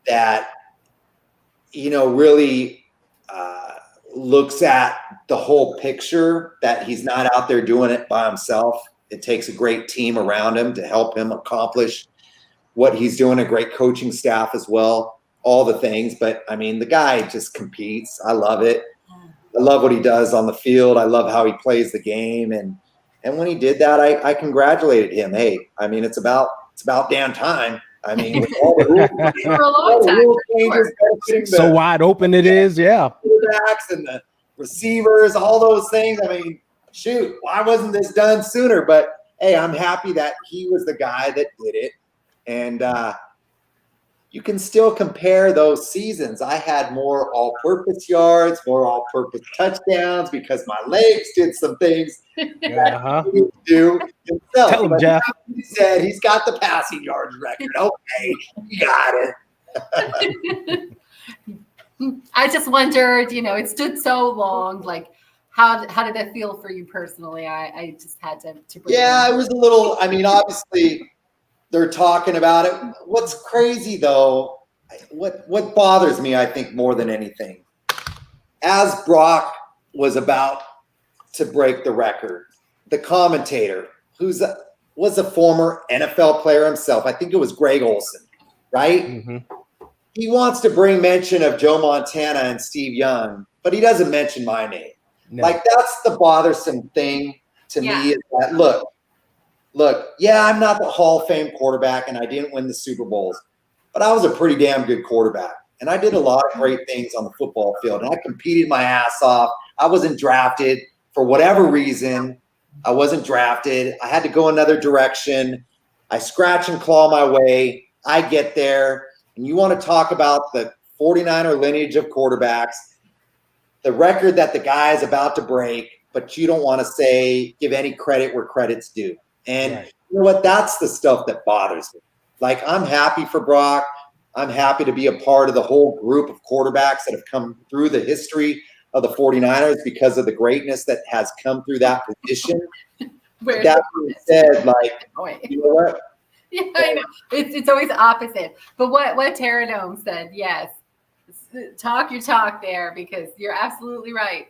that, you know, really looks at the whole picture, that he's not out there doing it by himself. It takes a great team around him to help him accomplish what he's doing, a great coaching staff as well, all the things. But, I mean, the guy just competes. I love it. I love what he does on the field. I love how he plays the game. And when he did that, I congratulated him. Hey, I mean, it's about damn time. I mean, with all the rules, for a long time. So wide open it is, yeah. Quarterbacks and the receivers, all those things. I mean, shoot, why wasn't this done sooner? But hey, I'm happy that he was the guy that did it. And you can still compare those seasons. I had more all-purpose yards, more all-purpose touchdowns because my legs did some things that he didn't do himself. Tell him, Jeff. He said he's got the passing yards record. Okay, you got it. I just wondered, you know, it stood so long. Like, how did that feel for you personally? I just had to bring it was a little. I mean, obviously, they're talking about it. What's crazy though, what bothers me, I think, more than anything, as Brock was about to break the record, the commentator, was a former NFL player himself, I think it was Greg Olson, right? Mm-hmm. He wants to bring mention of Joe Montana and Steve Young, but he doesn't mention my name. No. Like, that's the bothersome thing to me, is that, look, yeah, I'm not the Hall of Fame quarterback and I didn't win the Super Bowls, but I was a pretty damn good quarterback. And I did a lot of great things on the football field, and I competed my ass off. I wasn't drafted for whatever reason. I wasn't drafted. I had to go another direction. I scratch and claw my way. I get there. And you want to talk about the 49er lineage of quarterbacks, the record that the guy is about to break, but you don't want to give any credit where credit's due. And you know what? That's the stuff that bothers me. Like, I'm happy for Brock. I'm happy to be a part of the whole group of quarterbacks that have come through the history of the 49ers because of the greatness that has come through that position. That being said, you know what? Yeah, I know. It's always opposite. But what Terradome said, yes. Talk your talk there, because you're absolutely right.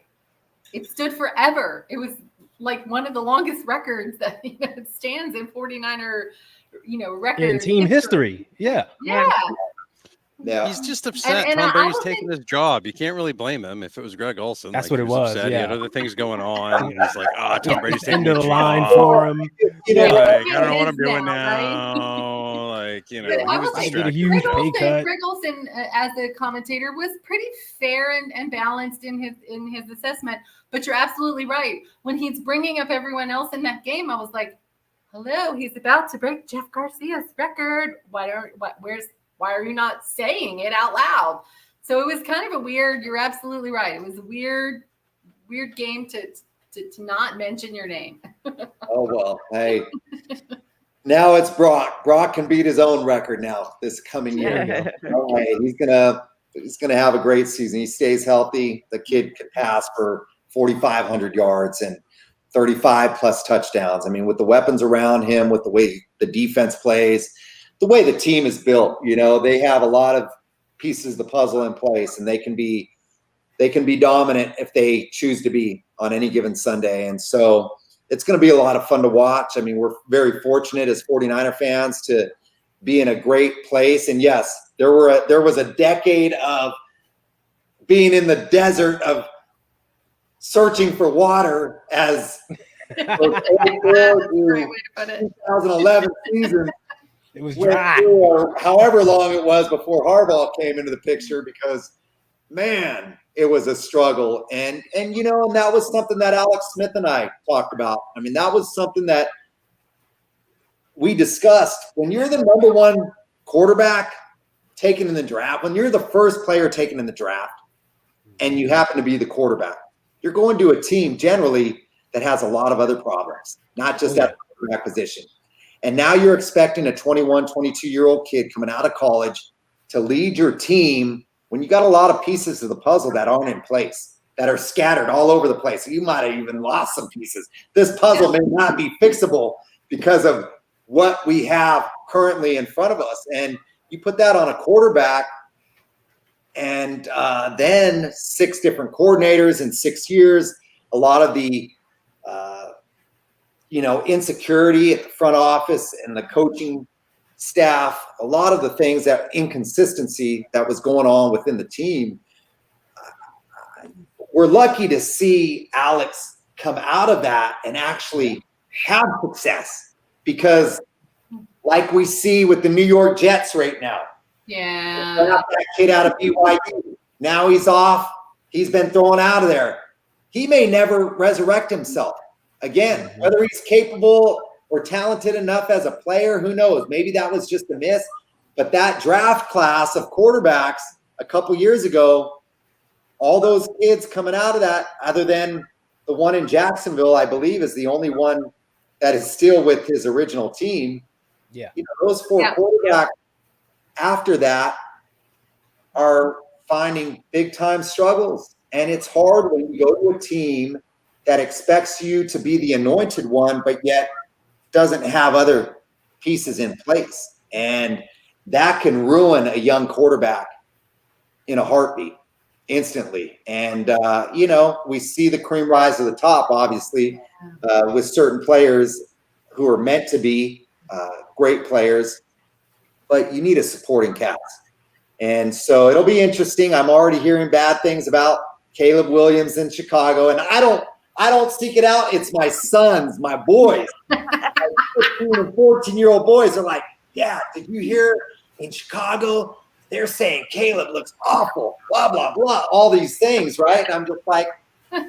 It stood forever. It was like one of the longest records that it stands in 49er, record in team history. Yeah. Yeah. Yeah. He's just upset. And Tom I Brady's will taking his job. You can't really blame him. If it was Greg Olson, That's like, what it he was, upset. He had yeah. other things going on. And he's like, Tom Brady's taking End of his the line job. for him. You know, Like, I don't know what I'm His doing now, now. Like, But he I was will say, get a distracted. huge pay cut. Greg Olson, as a commentator, was pretty fair and balanced in his assessment. But you're absolutely right. When he's bringing up everyone else in that game, I was like, "Hello, he's about to break Jeff Garcia's record. Why are you not saying it out loud?" So it was kind of a weird. You're absolutely right. It was a weird game to not mention your name. Oh, well, hey. Now it's Brock. Brock can beat his own record now this coming year. Hey, he's gonna have a great season. He stays healthy. The kid could pass for 4,500 yards and 35 plus touchdowns. I mean, with the weapons around him, with the way the defense plays, the way the team is built, they have a lot of pieces of the puzzle in place, and they can be dominant if they choose to be on any given Sunday. And so it's going to be a lot of fun to watch. I mean, we're very fortunate as 49er fans to be in a great place. And yes, there was a decade of being in the desert of searching for water as the 2011 season. It was dry. Or however long it was before Harbaugh came into the picture, because, man, it was a struggle. And that was something that Alex Smith and I talked about. I mean, that was something that we discussed. When you're the number one quarterback taken in the draft, when you're the first player taken in the draft, and you happen to be the quarterback, you're going to a team generally that has a lot of other problems, not just that quarterback position. And now you're expecting a 21, 22-year-old kid coming out of college to lead your team when you got a lot of pieces of the puzzle that aren't in place, that are scattered all over the place. You might have even lost some pieces. This puzzle may not be fixable because of what we have currently in front of us. And you put that on a quarterback, and then 6 different coordinators in 6 years, a lot of the insecurity at the front office and the coaching staff, a lot of the things, that inconsistency that was going on within the team. We're lucky to see Alex come out of that and actually have success, because like we see with the New York Jets right now. Yeah. That kid out of BYU. Now he's off. He's been thrown out of there. He may never resurrect himself again. Whether he's capable or talented enough as a player, who knows? Maybe that was just a miss. But that draft class of quarterbacks a couple years ago, all those kids coming out of that, other than the one in Jacksonville, I believe, is the only one that is still with his original team. Yeah. Those 4 quarterbacks after that are finding big-time struggles. And it's hard when you go to a team that expects you to be the anointed one, but yet doesn't have other pieces in place. And that can ruin a young quarterback in a heartbeat, instantly. And, we see the cream rise to the top, obviously, with certain players who are meant to be great players, but you need a supporting cast. And so it'll be interesting. I'm already hearing bad things about Caleb Williams in Chicago, and I don't seek it out. It's my sons, my boys. My 15 and 14-year-old boys are like, "Yeah, did you hear in Chicago? They're saying Caleb looks awful, blah, blah, blah," all these things, right? And I'm just like,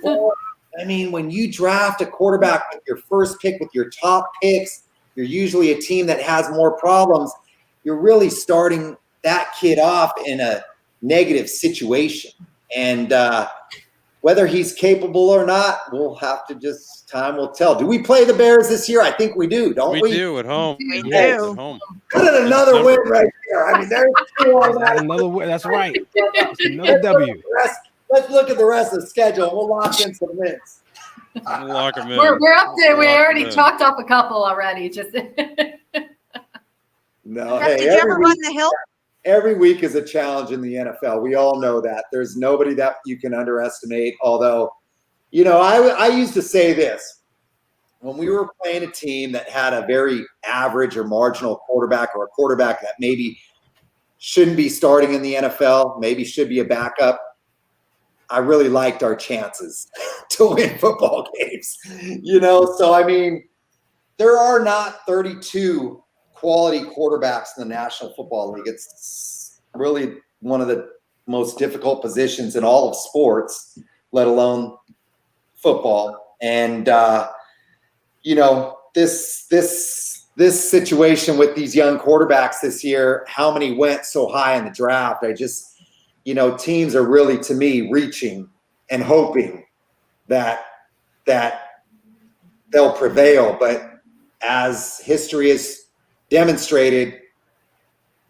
well, I mean, when you draft a quarterback with your first pick, with your top picks, you're usually a team that has more problems. You're really starting that kid off in a negative situation. And whether he's capable or not, we'll have to just time will tell. Do we play the Bears this year? I think we do, don't we? We do at home. We At do. home. Put in another win right there. I mean, there's two on that. Another way. That's right. It's another W. Let's look at the rest of the schedule. We'll lock in some wins. Lock 'em in. We're up to. We Lock 'em already in. chalked up a couple already. Just No, Jeff, hey, did you ever run the hill? every week is a challenge in the NFL. We all know that. There's nobody that you can underestimate. Although, I used to say this. When we were playing a team that had a very average or marginal quarterback, or a quarterback that maybe shouldn't be starting in the NFL, maybe should be a backup, I really liked our chances to win football games. So I mean, there are not 32 quality quarterbacks in the National Football League. It's really one of the most difficult positions in all of sports, let alone football. And this situation with these young quarterbacks this year, how many went so high in the draft? I just, teams are really, to me, reaching and hoping that they'll prevail. But as history has demonstrated,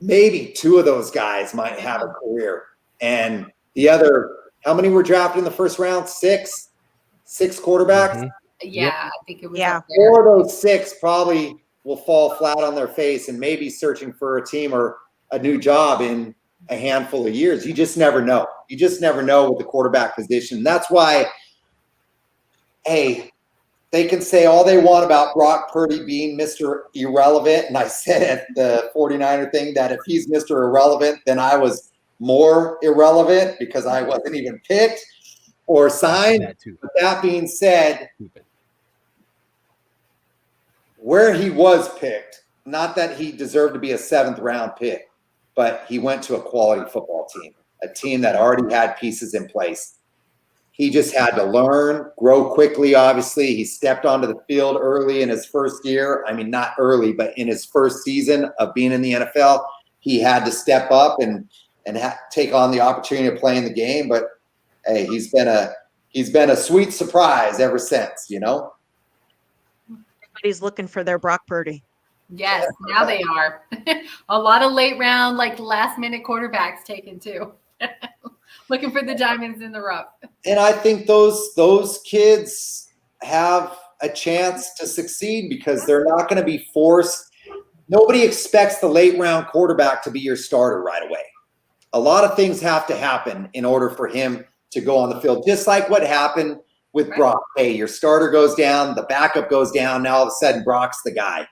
maybe two of those guys might have a career. And the other, how many were drafted in the first round? Six quarterbacks? Mhm. I think it was. Yeah. Up there. 4 of those 6 probably will fall flat on their face and maybe searching for a team or a new job in a handful of years. You just never know. You just never know with the quarterback position. That's why, hey, they can say all they want about Brock Purdy being Mr. Irrelevant. And I said at the 49er thing that if he's Mr. Irrelevant, then I was more irrelevant because I wasn't even picked or signed. That too. But that being said, where he was picked, not that he deserved to be a 7th round pick, but he went to a quality football team, a team that already had pieces in place. He just had to learn, grow quickly, obviously. He stepped onto the field early in his first year. I mean, not early, but in his first season of being in the NFL, he had to step up and take on the opportunity to play in the game. But, hey, he's been a sweet surprise ever since, Everybody's looking for their Brock Purdy. Yes, now they are. A lot of late round, last minute quarterbacks taken too. Looking for the diamonds in the rough. And I think those kids have a chance to succeed because they're not going to be forced. Nobody expects the late round quarterback to be your starter right away. A lot of things have to happen in order for him to go on the field, just like what happened with Brock. Hey, your starter goes down, the backup goes down. Now all of a sudden Brock's the guy.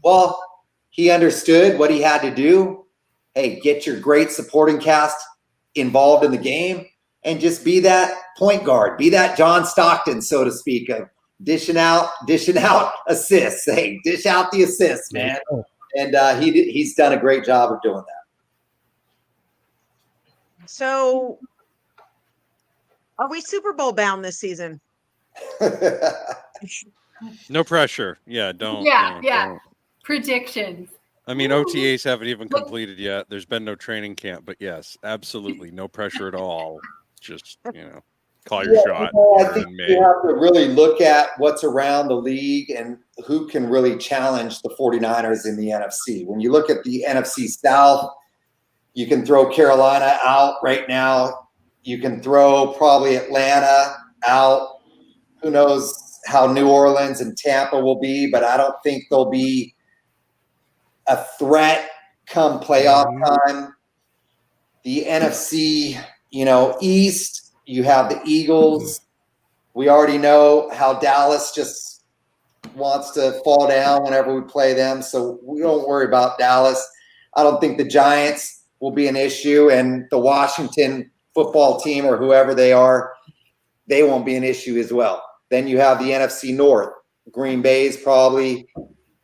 Well, he understood what he had to do. Hey, get your great supporting cast involved in the game and just be that point guard, be that John Stockton, so to speak, of dishing out assists. Hey, dish out the assists, man. And he's done a great job of doing that. So, are we Super Bowl bound this season? No pressure. Yeah, don't. Yeah. Don't. Predictions. I mean, OTAs haven't even completed yet. There's been no training camp, but yes, absolutely no pressure at all. Just, call your shot. I think you have to really look at what's around the league and who can really challenge the 49ers in the NFC. When you look at the NFC South, you can throw Carolina out right now. You can throw probably Atlanta out. Who knows how New Orleans and Tampa will be, but I don't think they'll be a threat come playoff time. The NFC, East, you have the Eagles. We already know how Dallas just wants to fall down whenever we play them, so we don't worry about Dallas. I don't think the Giants will be an issue, and the Washington football team or whoever they are, they won't be an issue as well. Then you have the NFC North. Green Bay's probably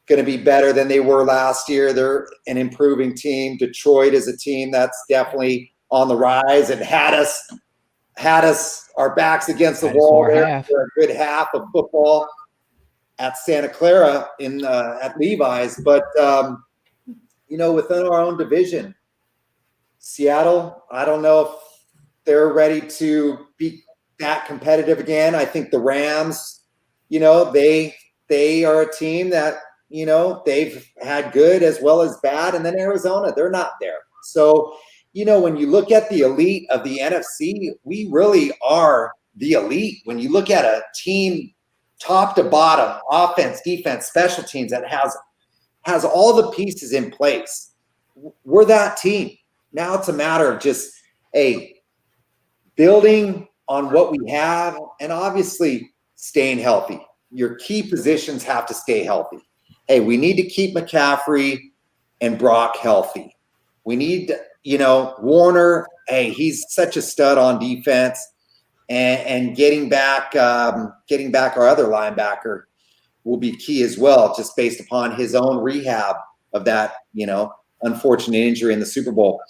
going to be better than they were last year. They're an improving team. Detroit is a team that's definitely on the rise and had us our backs against the wall there for a good half of football at Santa Clara at Levi's. But within our own division, Seattle, I don't know if they're ready to be. that competitive again. I think the Rams, you know, they are a team that, you know, they've had good as well as bad. And then Arizona, they're not there. So, you know, when you look at the elite of the NFC, we really are the elite. When you look at a team top to bottom, offense, defense, special teams that has all the pieces in place, we're that team. Now it's a matter of just, building on what we have and obviously staying healthy. Your key positions have to stay healthy. Hey, we need to keep McCaffrey and Brock healthy. We need, you know, Warner. Hey, he's such a stud on defense, and getting back our other linebacker will be key as well, just based upon his own rehab of that, you know, unfortunate injury in the Super Bowl.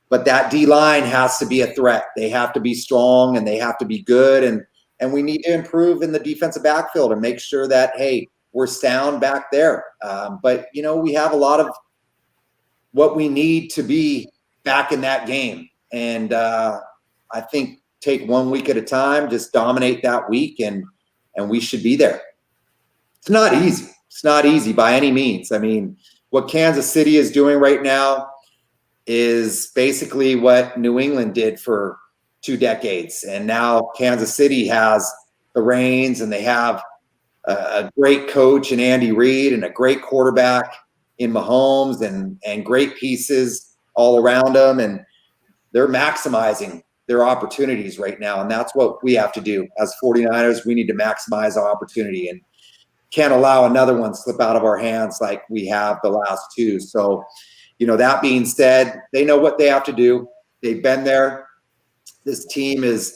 But that D-line has to be a threat. They have to be strong and they have to be good. And we need to improve in the defensive backfield and make sure that, hey, we're sound back there. But, you know, we have a lot of what we need to be back in that game. And I think take 1 week at a time, just dominate that week, and we should be there. It's not easy. It's not easy by any means. I mean, what Kansas City is doing right now is basically what New England did for 2 decades. And now Kansas City has the reins, and they have a great coach in Andy Reid and a great quarterback in Mahomes, and great pieces all around them. And they're maximizing their opportunities right now. And that's what we have to do as 49ers. We need to maximize our opportunity and can't allow another one slip out of our hands like we have the last 2. So, you know, that being said, they know what they have to do. They've been there. This team is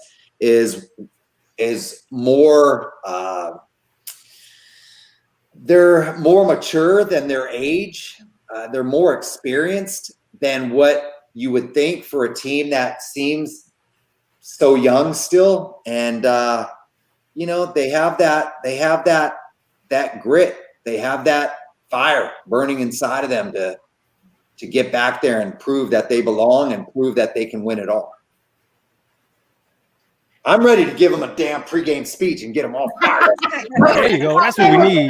more they're more mature than their age. They're more experienced than what you would think for a team that seems so young still. And you know, they have that grit. They have that fire burning inside of them to get back there and prove that they belong and prove that they can win it all. I'm ready to give them a damn pregame speech and get them all fired up. There you go. That's what we need.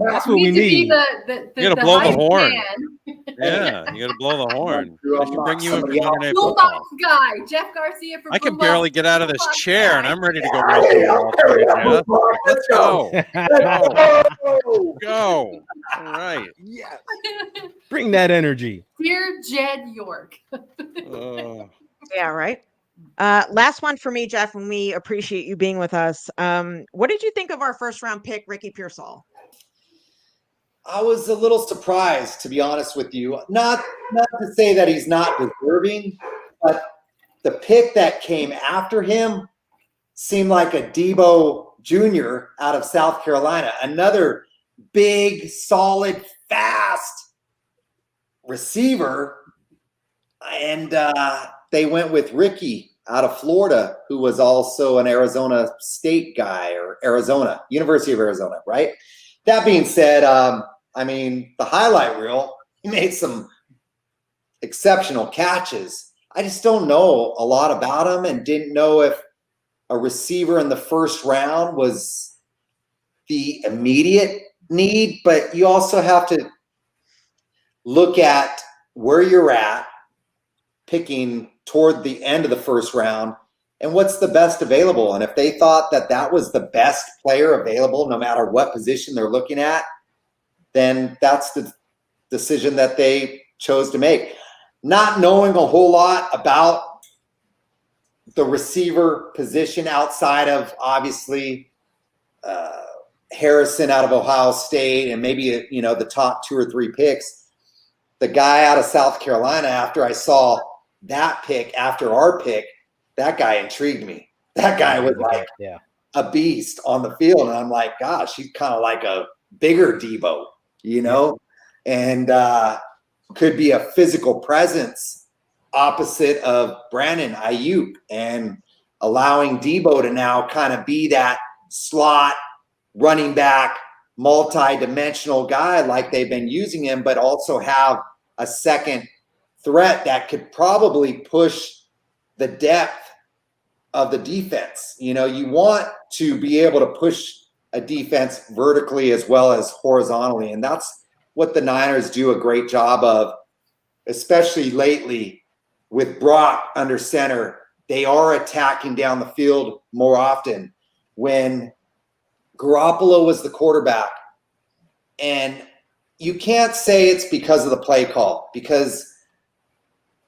That's what we need. You gotta blow the horn. Man. Yeah, you gotta blow the horn. I should bring you in for Monday Night Boombox Football. guy, Jeff Garcia for I can Boombox. barely get out of this Boombox chair, guy. and I'm ready to go right to the wall for you, Jeff. Let's go. Go. All right. Yes. Bring that energy. Dear Jed York. Yeah, right. Last one for me, Jeff, and we appreciate you being with us. What did you think of our first round pick, Ricky Pearsall? I was a little surprised, to be honest with you. Not to say that he's not deserving, but the pick that came after him seemed like a Debo Jr. out of South Carolina, another big, solid, fast receiver. And they went with Ricky out of Florida, who was also an Arizona State guy, or University of Arizona, right? That being said, I mean, the highlight reel, he made some exceptional catches. I just don't know a lot about him, and didn't know if a receiver in the first round was the immediate need, but you also have to look at where you're at, picking toward the end of the first round, and what's the best available. And if they thought that that was the best player available, no matter what position they're looking at, then that's the decision that they chose to make. Not knowing a whole lot about the receiver position outside of, obviously, Harrison out of Ohio State, and maybe, you know, the top 2 or 3 picks. The guy out of South Carolina, after I saw that pick after our pick, that guy intrigued me. That guy was like a beast on the field. And I'm like, gosh, he's kind of like a bigger Debo, you know, and could be a physical presence opposite of Brandon Ayuk, and allowing Debo to now kind of be that slot running back, multi-dimensional guy like they've been using him, but also have a second threat that could probably push the depth of the defense. You know, you want to be able to push a defense vertically as well as horizontally. And that's what the Niners do a great job of, especially lately with Brock under center. They are attacking down the field more often. When Garoppolo was the quarterback, and you can't say it's because of the play call, because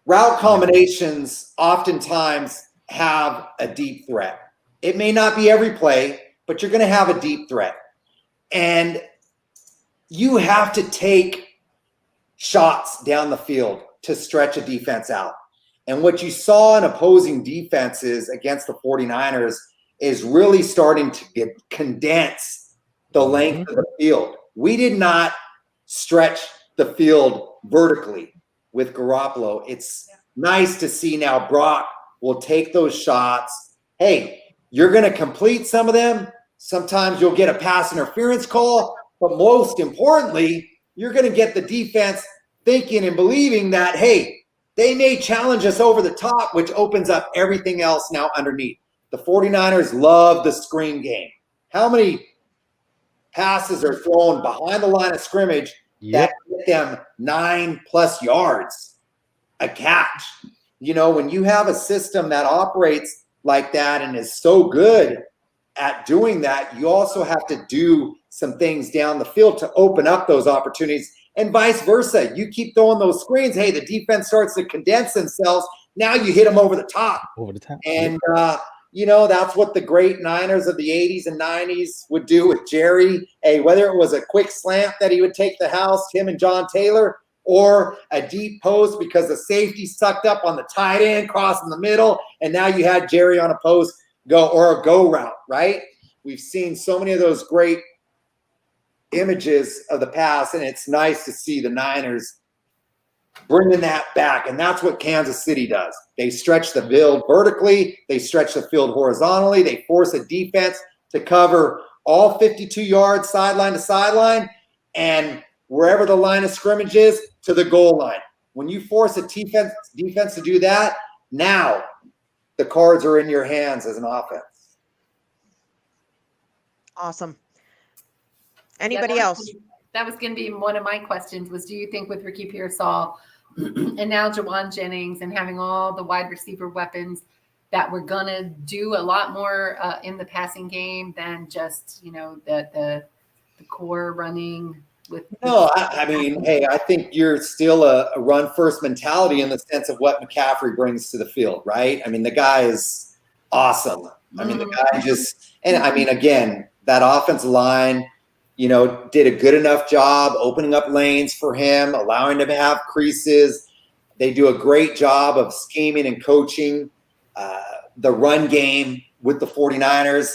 route combinations oftentimes have a deep threat. It may not be every play, but you're going to have a deep threat. And you have to take shots down the field to stretch a defense out. And what you saw in opposing defenses against the 49ers is really starting to condense the length of the field. We did not stretch the field vertically with Garoppolo. It's nice to see now Brock will take those shots. Hey, you're going to complete some of them. Sometimes you'll get a pass interference call, but most importantly, you're going to get the defense thinking and believing that, hey, they may challenge us over the top, which opens up everything else now underneath. The 49ers love the screen game. How many passes are thrown behind the line of scrimmage that get them 9+ yards a catch? You know, when you have a system that operates like that and is so good at doing that, you also have to do some things down the field to open up those opportunities, and vice versa. You keep throwing those screens, hey, the defense starts to condense themselves. Now you hit them over the top. And, you know, that's what the great Niners of the 80s and 90s would do with Jerry. Hey, whether it was a quick slant that he would take the house, him and John Taylor, or a deep post because the safety sucked up on the tight end, crossing the middle, and now you had Jerry on a post go or a go route, right? We've seen so many of those great images of the past, and it's nice to see the Niners bringing that back. And that's what Kansas City does. They stretch the field vertically. They stretch the field horizontally. They force a defense to cover all 52 yards sideline to sideline, and wherever the line of scrimmage is to the goal line. When you force a defense to do that, now the cards are in your hands as an offense. Awesome. Anybody else? That was going to be one of my questions was, do you think with Ricky Pearsall and now Jawan Jennings and having all the wide receiver weapons that we're going to do a lot more in the passing game than just, you know, the core running with? No, I mean, hey, I think you're still a run-first mentality in the sense of what McCaffrey brings to the field, right? I mean, the guy is awesome. I mean, the guy just – and, I mean, again, that offensive line – you know, did a good enough job opening up lanes for him, allowing him to have creases. They do a great job of scheming and coaching the run game with the 49ers,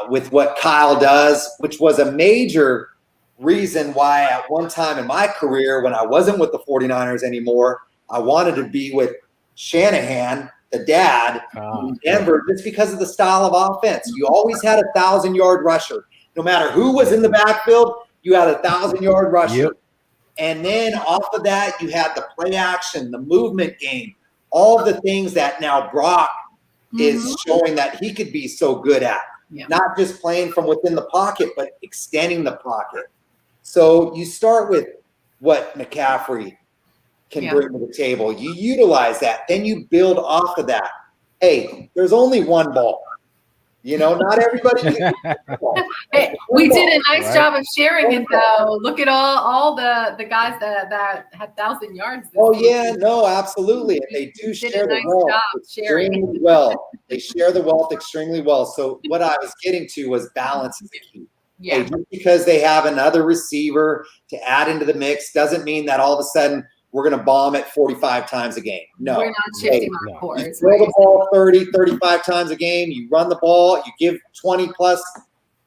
with what Kyle does, which was a major reason why at one time in my career when I wasn't with the 49ers anymore, I wanted to be with Shanahan, the dad, in Denver, just because of the style of offense. You always had a 1,000-yard rusher. No matter who was in the backfield, you had a 1,000-yard rusher. Yep. And then off of that, you had the play action, the movement game, all of the things that now Brock is showing that he could be so good at. Yeah. Not just playing from within the pocket, but extending the pocket. So you start with what McCaffrey can bring to the table. You utilize that. Then you build off of that. Hey, there's only one ball. You know, not everybody can. Hey, we did a nice job of sharing it, though. Look at all the guys that had 1,000 yards. Oh, yeah, no, absolutely. And they do share the wealth extremely well. They share the wealth extremely well. So what I was getting to was balance is the key. Yeah. Hey, just because they have another receiver to add into the mix doesn't mean that all of a sudden we're going to bomb it 45 times a game. No. We're not shifting our course. You throw the ball 30, 35 times a game. You run the ball. You give 20-plus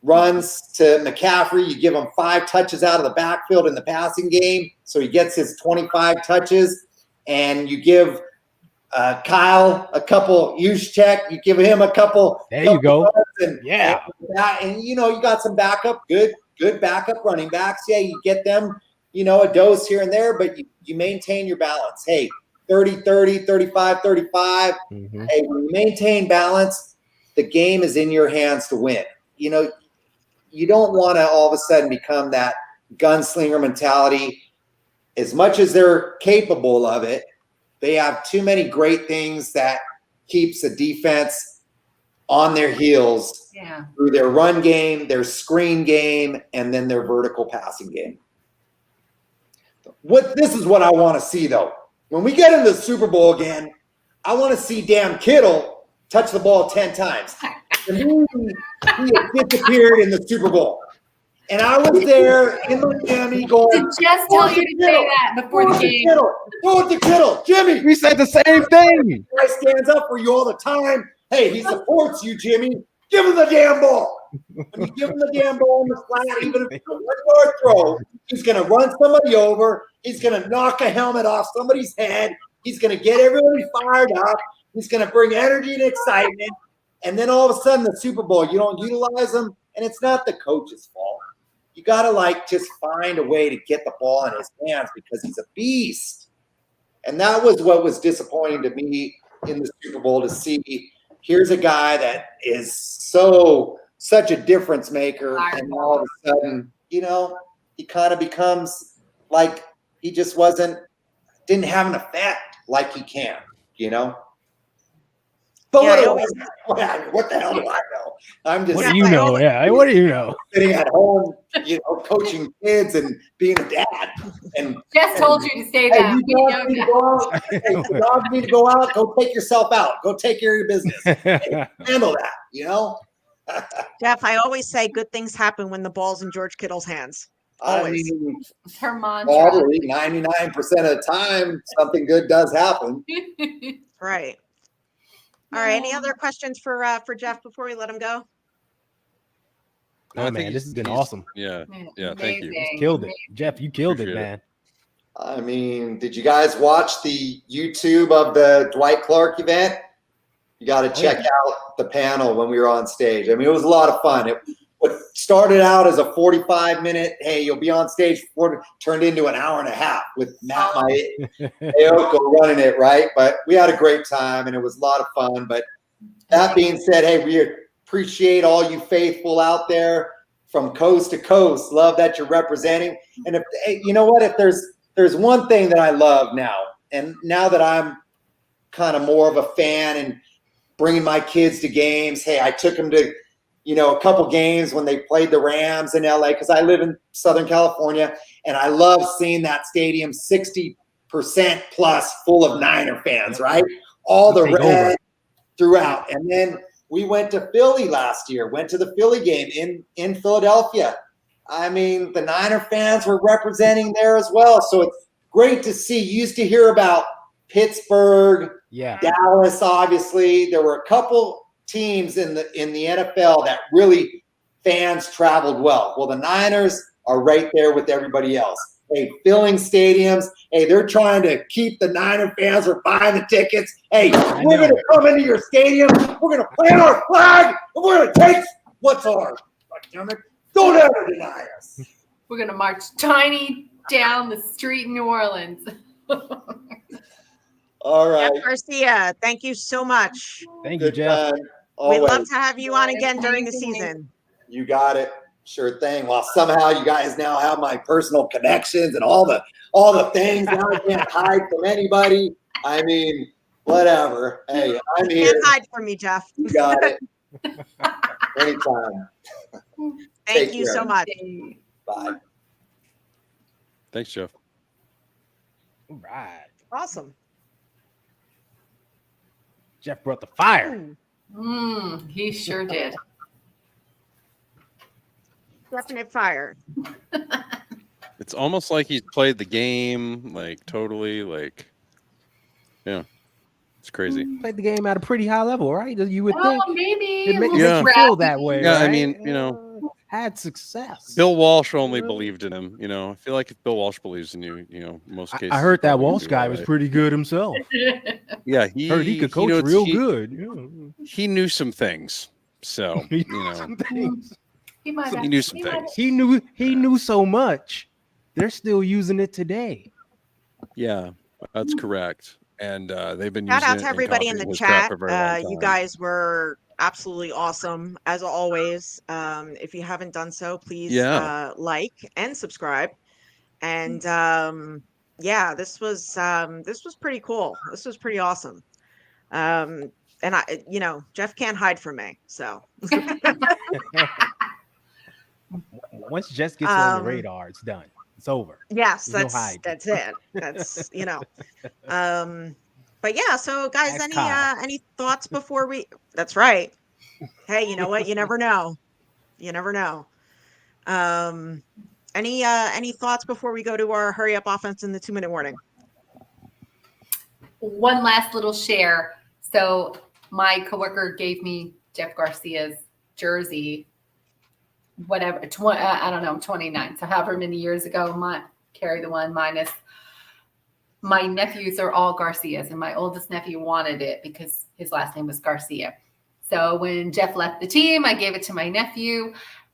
runs to McCaffrey. You give him 5 touches out of the backfield in the passing game, so he gets his 25 touches. And you give Kyle a couple use check. You give him a couple. There you go. And, and, you know, you got some backup, good backup running backs. Yeah, you get them, you know, a dose here and there, but you maintain your balance. Hey, 30-30, 35-35. Mhm. Hey, when you maintain balance, the game is in your hands to win. You know, you don't want to all of a sudden become that gunslinger mentality. As much as they're capable of it, they have too many great things that keeps the defense on their heels through their run game, their screen game, and then their vertical passing game. This is what I want to see, though. When we get into the Super Bowl again, I want to see damn Kittle touch the ball 10 times. To me, he had disappeared in the Super Bowl. And I was there in Miami going, Did just tell you to say that before the game. Throw it to Kittle. Jimmy. We said the same thing. Guy stands up for you all the time. Hey, he supports you, Jimmy. Give him the damn ball. When you give him the damn ball in the flat, even if it's a 1 yard throw, he's going to run somebody over. He's going to knock a helmet off somebody's head. He's going to get everybody fired up. He's going to bring energy and excitement. And then all of a sudden, the Super Bowl, you don't utilize him, and it's not the coach's fault. You got to, just find a way to get the ball in his hands because he's a beast. And that was what was disappointing to me in the Super Bowl, to see here's a guy that is such a difference maker, and all of a sudden, he kind of becomes like he just didn't have an effect like he can, But what the hell do I know? I'm just. What do you know? Yeah, what do you know? Sitting at home, coaching kids and being a dad. And Just told you to say that. You dogs need to go out. Go take yourself out. Go take care of your business. Handle that. Jeff, I always say good things happen when the ball's in George Kittle's hands. Always. It's her mantra. Probably 99% of the time, something good does happen. Right. All right. Any other questions for Jeff before we let him go? Oh, man, this has been awesome. Yeah. Thank you. You killed it. Jeff, you killed it, man. I mean, did you guys watch the YouTube of the Dwight Clark event? You got to check out the panel when we were on stage. I mean, it was a lot of fun. What started out as a 45-minute, hey, you'll be on stage, turned into an hour and a half with Matt Mayoko running it, right? But we had a great time, and it was a lot of fun. But that being said, hey, we appreciate all you faithful out there from coast to coast. Love that you're representing. And you know what? If there's one thing that I love now, and now that I'm kind of more of a fan and bringing my kids to games, hey, I took them to a couple games when they played the Rams in LA, because I live in Southern California, and I love seeing that stadium 60% plus full of Niner fans, right? All the red throughout. And then we went to Philly last year, went to the Philly game in Philadelphia. I mean, the Niner fans were representing there as well. So it's great to see. You used to hear about Pittsburgh, Dallas, obviously. There were a couple teams in the NFL that really fans traveled well. Well, the Niners are right there with everybody else. Hey, filling stadiums. Hey, they're trying to keep the Niner fans from buying the tickets. Hey, we're going to come into your stadium. We're going to plant our flag, and we're going to take what's ours. Don't ever deny us. We're going to march tiny down the street in New Orleans. All right. Jeff Garcia, thank you so much. Thank you, Jeff. We'd love to have you on again during the season. You got it. Sure thing. Well, somehow you guys now have my personal connections and all the things. Now I can't hide from anybody. I mean, whatever. Hey, I'm here. Can't hide from me, Jeff. You got it. Anytime. Thank you so much. Bye. Thanks, Jeff. All right. Awesome. Jeff brought the fire. He sure did. Definite fire. It's almost like he's played the game, totally, it's crazy. Played the game at a pretty high level, right? You would Oh, think maybe. it makes you feel that way. Yeah, right? I mean, had success. Bill Walsh only believed in him. I feel like if Bill Walsh believes in you, most cases. I heard that Walsh guy was pretty good himself. Yeah, heard he could coach real good. He knew some things, so he knew some things. He knew some things. He knew so much. They're still using it today. Yeah, that's correct. and they've been Shout using out it to and everybody in copying the his crap chat. for a very long You time. guys were absolutely awesome as always. If you haven't done so, please like and subscribe. And yeah, this was pretty cool. This was pretty awesome. And Jeff can't hide from me. So Once Jess gets on your radar, it's done. It's over. yes, There's no hide. that's it. That's but yeah, so guys, Ask Kyle. any thoughts before we that's right. Hey, you know what? You never know. You never know. Any thoughts before we go to our hurry up offense in the 2-minute warning? One last little share. So my coworker gave me Jeff Garcia's jersey, whatever, I don't know, 29. So however many years ago, carry the one minus. My nephews are all Garcias, and my oldest nephew wanted it because his last name was Garcia. So when Jeff left the team, I gave it to my nephew,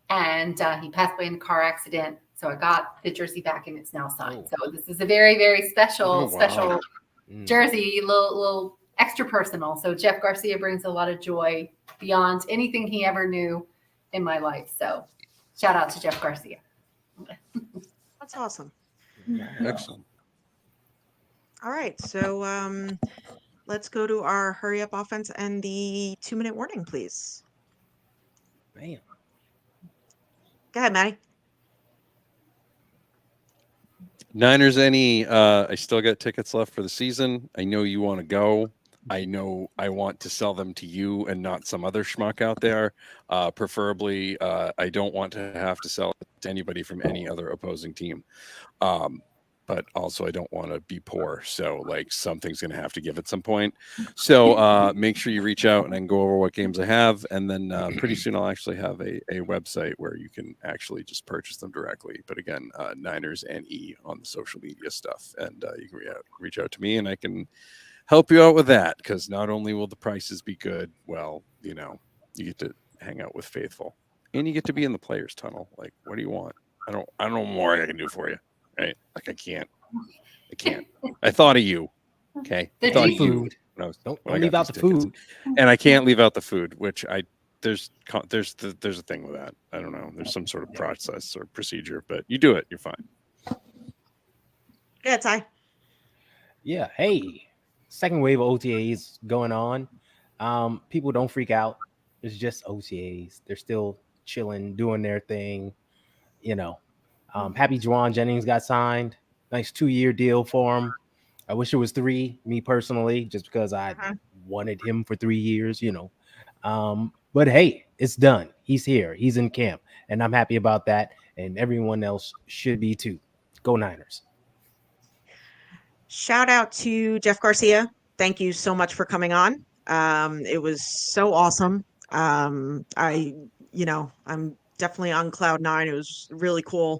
and he passed away in a car accident. So I got the jersey back, and it's now signed. So this is a very, very special jersey, little extra personal. So Jeff Garcia brings a lot of joy beyond anything he ever knew in my life. So shout out to Jeff Garcia. That's awesome. Excellent. All right, so let's go to our hurry up offense and the 2-minute warning, please. Bam. Go ahead, Maddie. Niners, I still got tickets left for the season. I know you want to go. I know I want to sell them to you and not some other schmuck out there. Preferably, I don't want to have to sell it to anybody from any other opposing team. But also I don't want to be poor. So like something's going to have to give at some point. So make sure you reach out and I can go over what games I have. And then pretty soon I'll actually have a website where you can actually just purchase them directly. But again, Niners and E on the social media stuff. And you can reach out to me and I can help you out with that. Because not only will the prices be good, well, you get to hang out with Faithful and you get to be in the players tunnel. Like, what do you want? I don't know more I can do for you. Right? Like I can't. I thought of you. Okay. I thought of you. Don't leave out the food. And I can't leave out the food, which there's a thing with that. I don't know. There's some sort of process or procedure, but you do it, you're fine. Yeah, Ty. Yeah. Hey, second wave of OTAs going on. People don't freak out. It's just OTAs. They're still chilling, doing their thing. Happy Juwan Jennings got signed. Nice 2-year deal for him. I wish it was 3, me personally, just because I wanted him for 3 years, But hey, it's done. He's here. He's in camp. And I'm happy about that. And everyone else should be too. Go Niners. Shout out to Jeff Garcia. Thank you so much for coming on. It was so awesome. I'm definitely on cloud 9. It was really cool.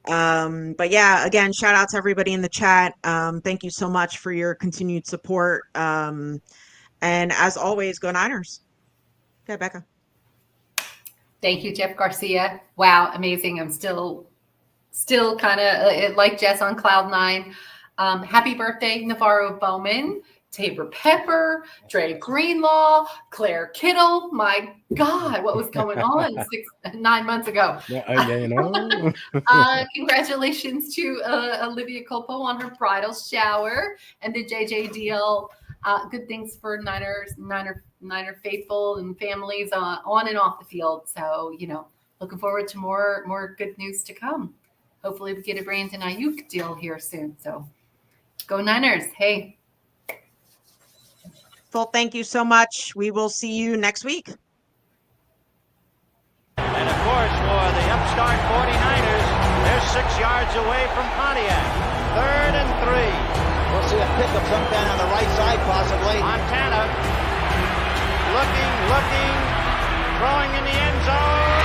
But yeah, again, shout out to everybody in the chat. Thank you so much for your continued support. And as always, go Niners. Okay, Becca. Thank you, Jeff Garcia. Wow, amazing. I'm still kind of like Jess on cloud 9. Happy birthday, Navarro Bowman, Tabor Pepper, Dre Greenlaw, Claire Kittle. My God, what was going on 9 months ago? Congratulations to Olivia Colpo on her bridal shower and the JJDL. Good things for Niner faithful and families on and off the field. So, looking forward to more good news to come. Hopefully we get a Brandon Ayuk deal here soon. So go Niners. Hey. Well, thank you so much. We will see you next week. And of course, for the upstart 49ers, they're 6 yards away from Pontiac. 3rd and 3. We'll see a pickup sometime on the right side, possibly. Montana looking, throwing in the end zone.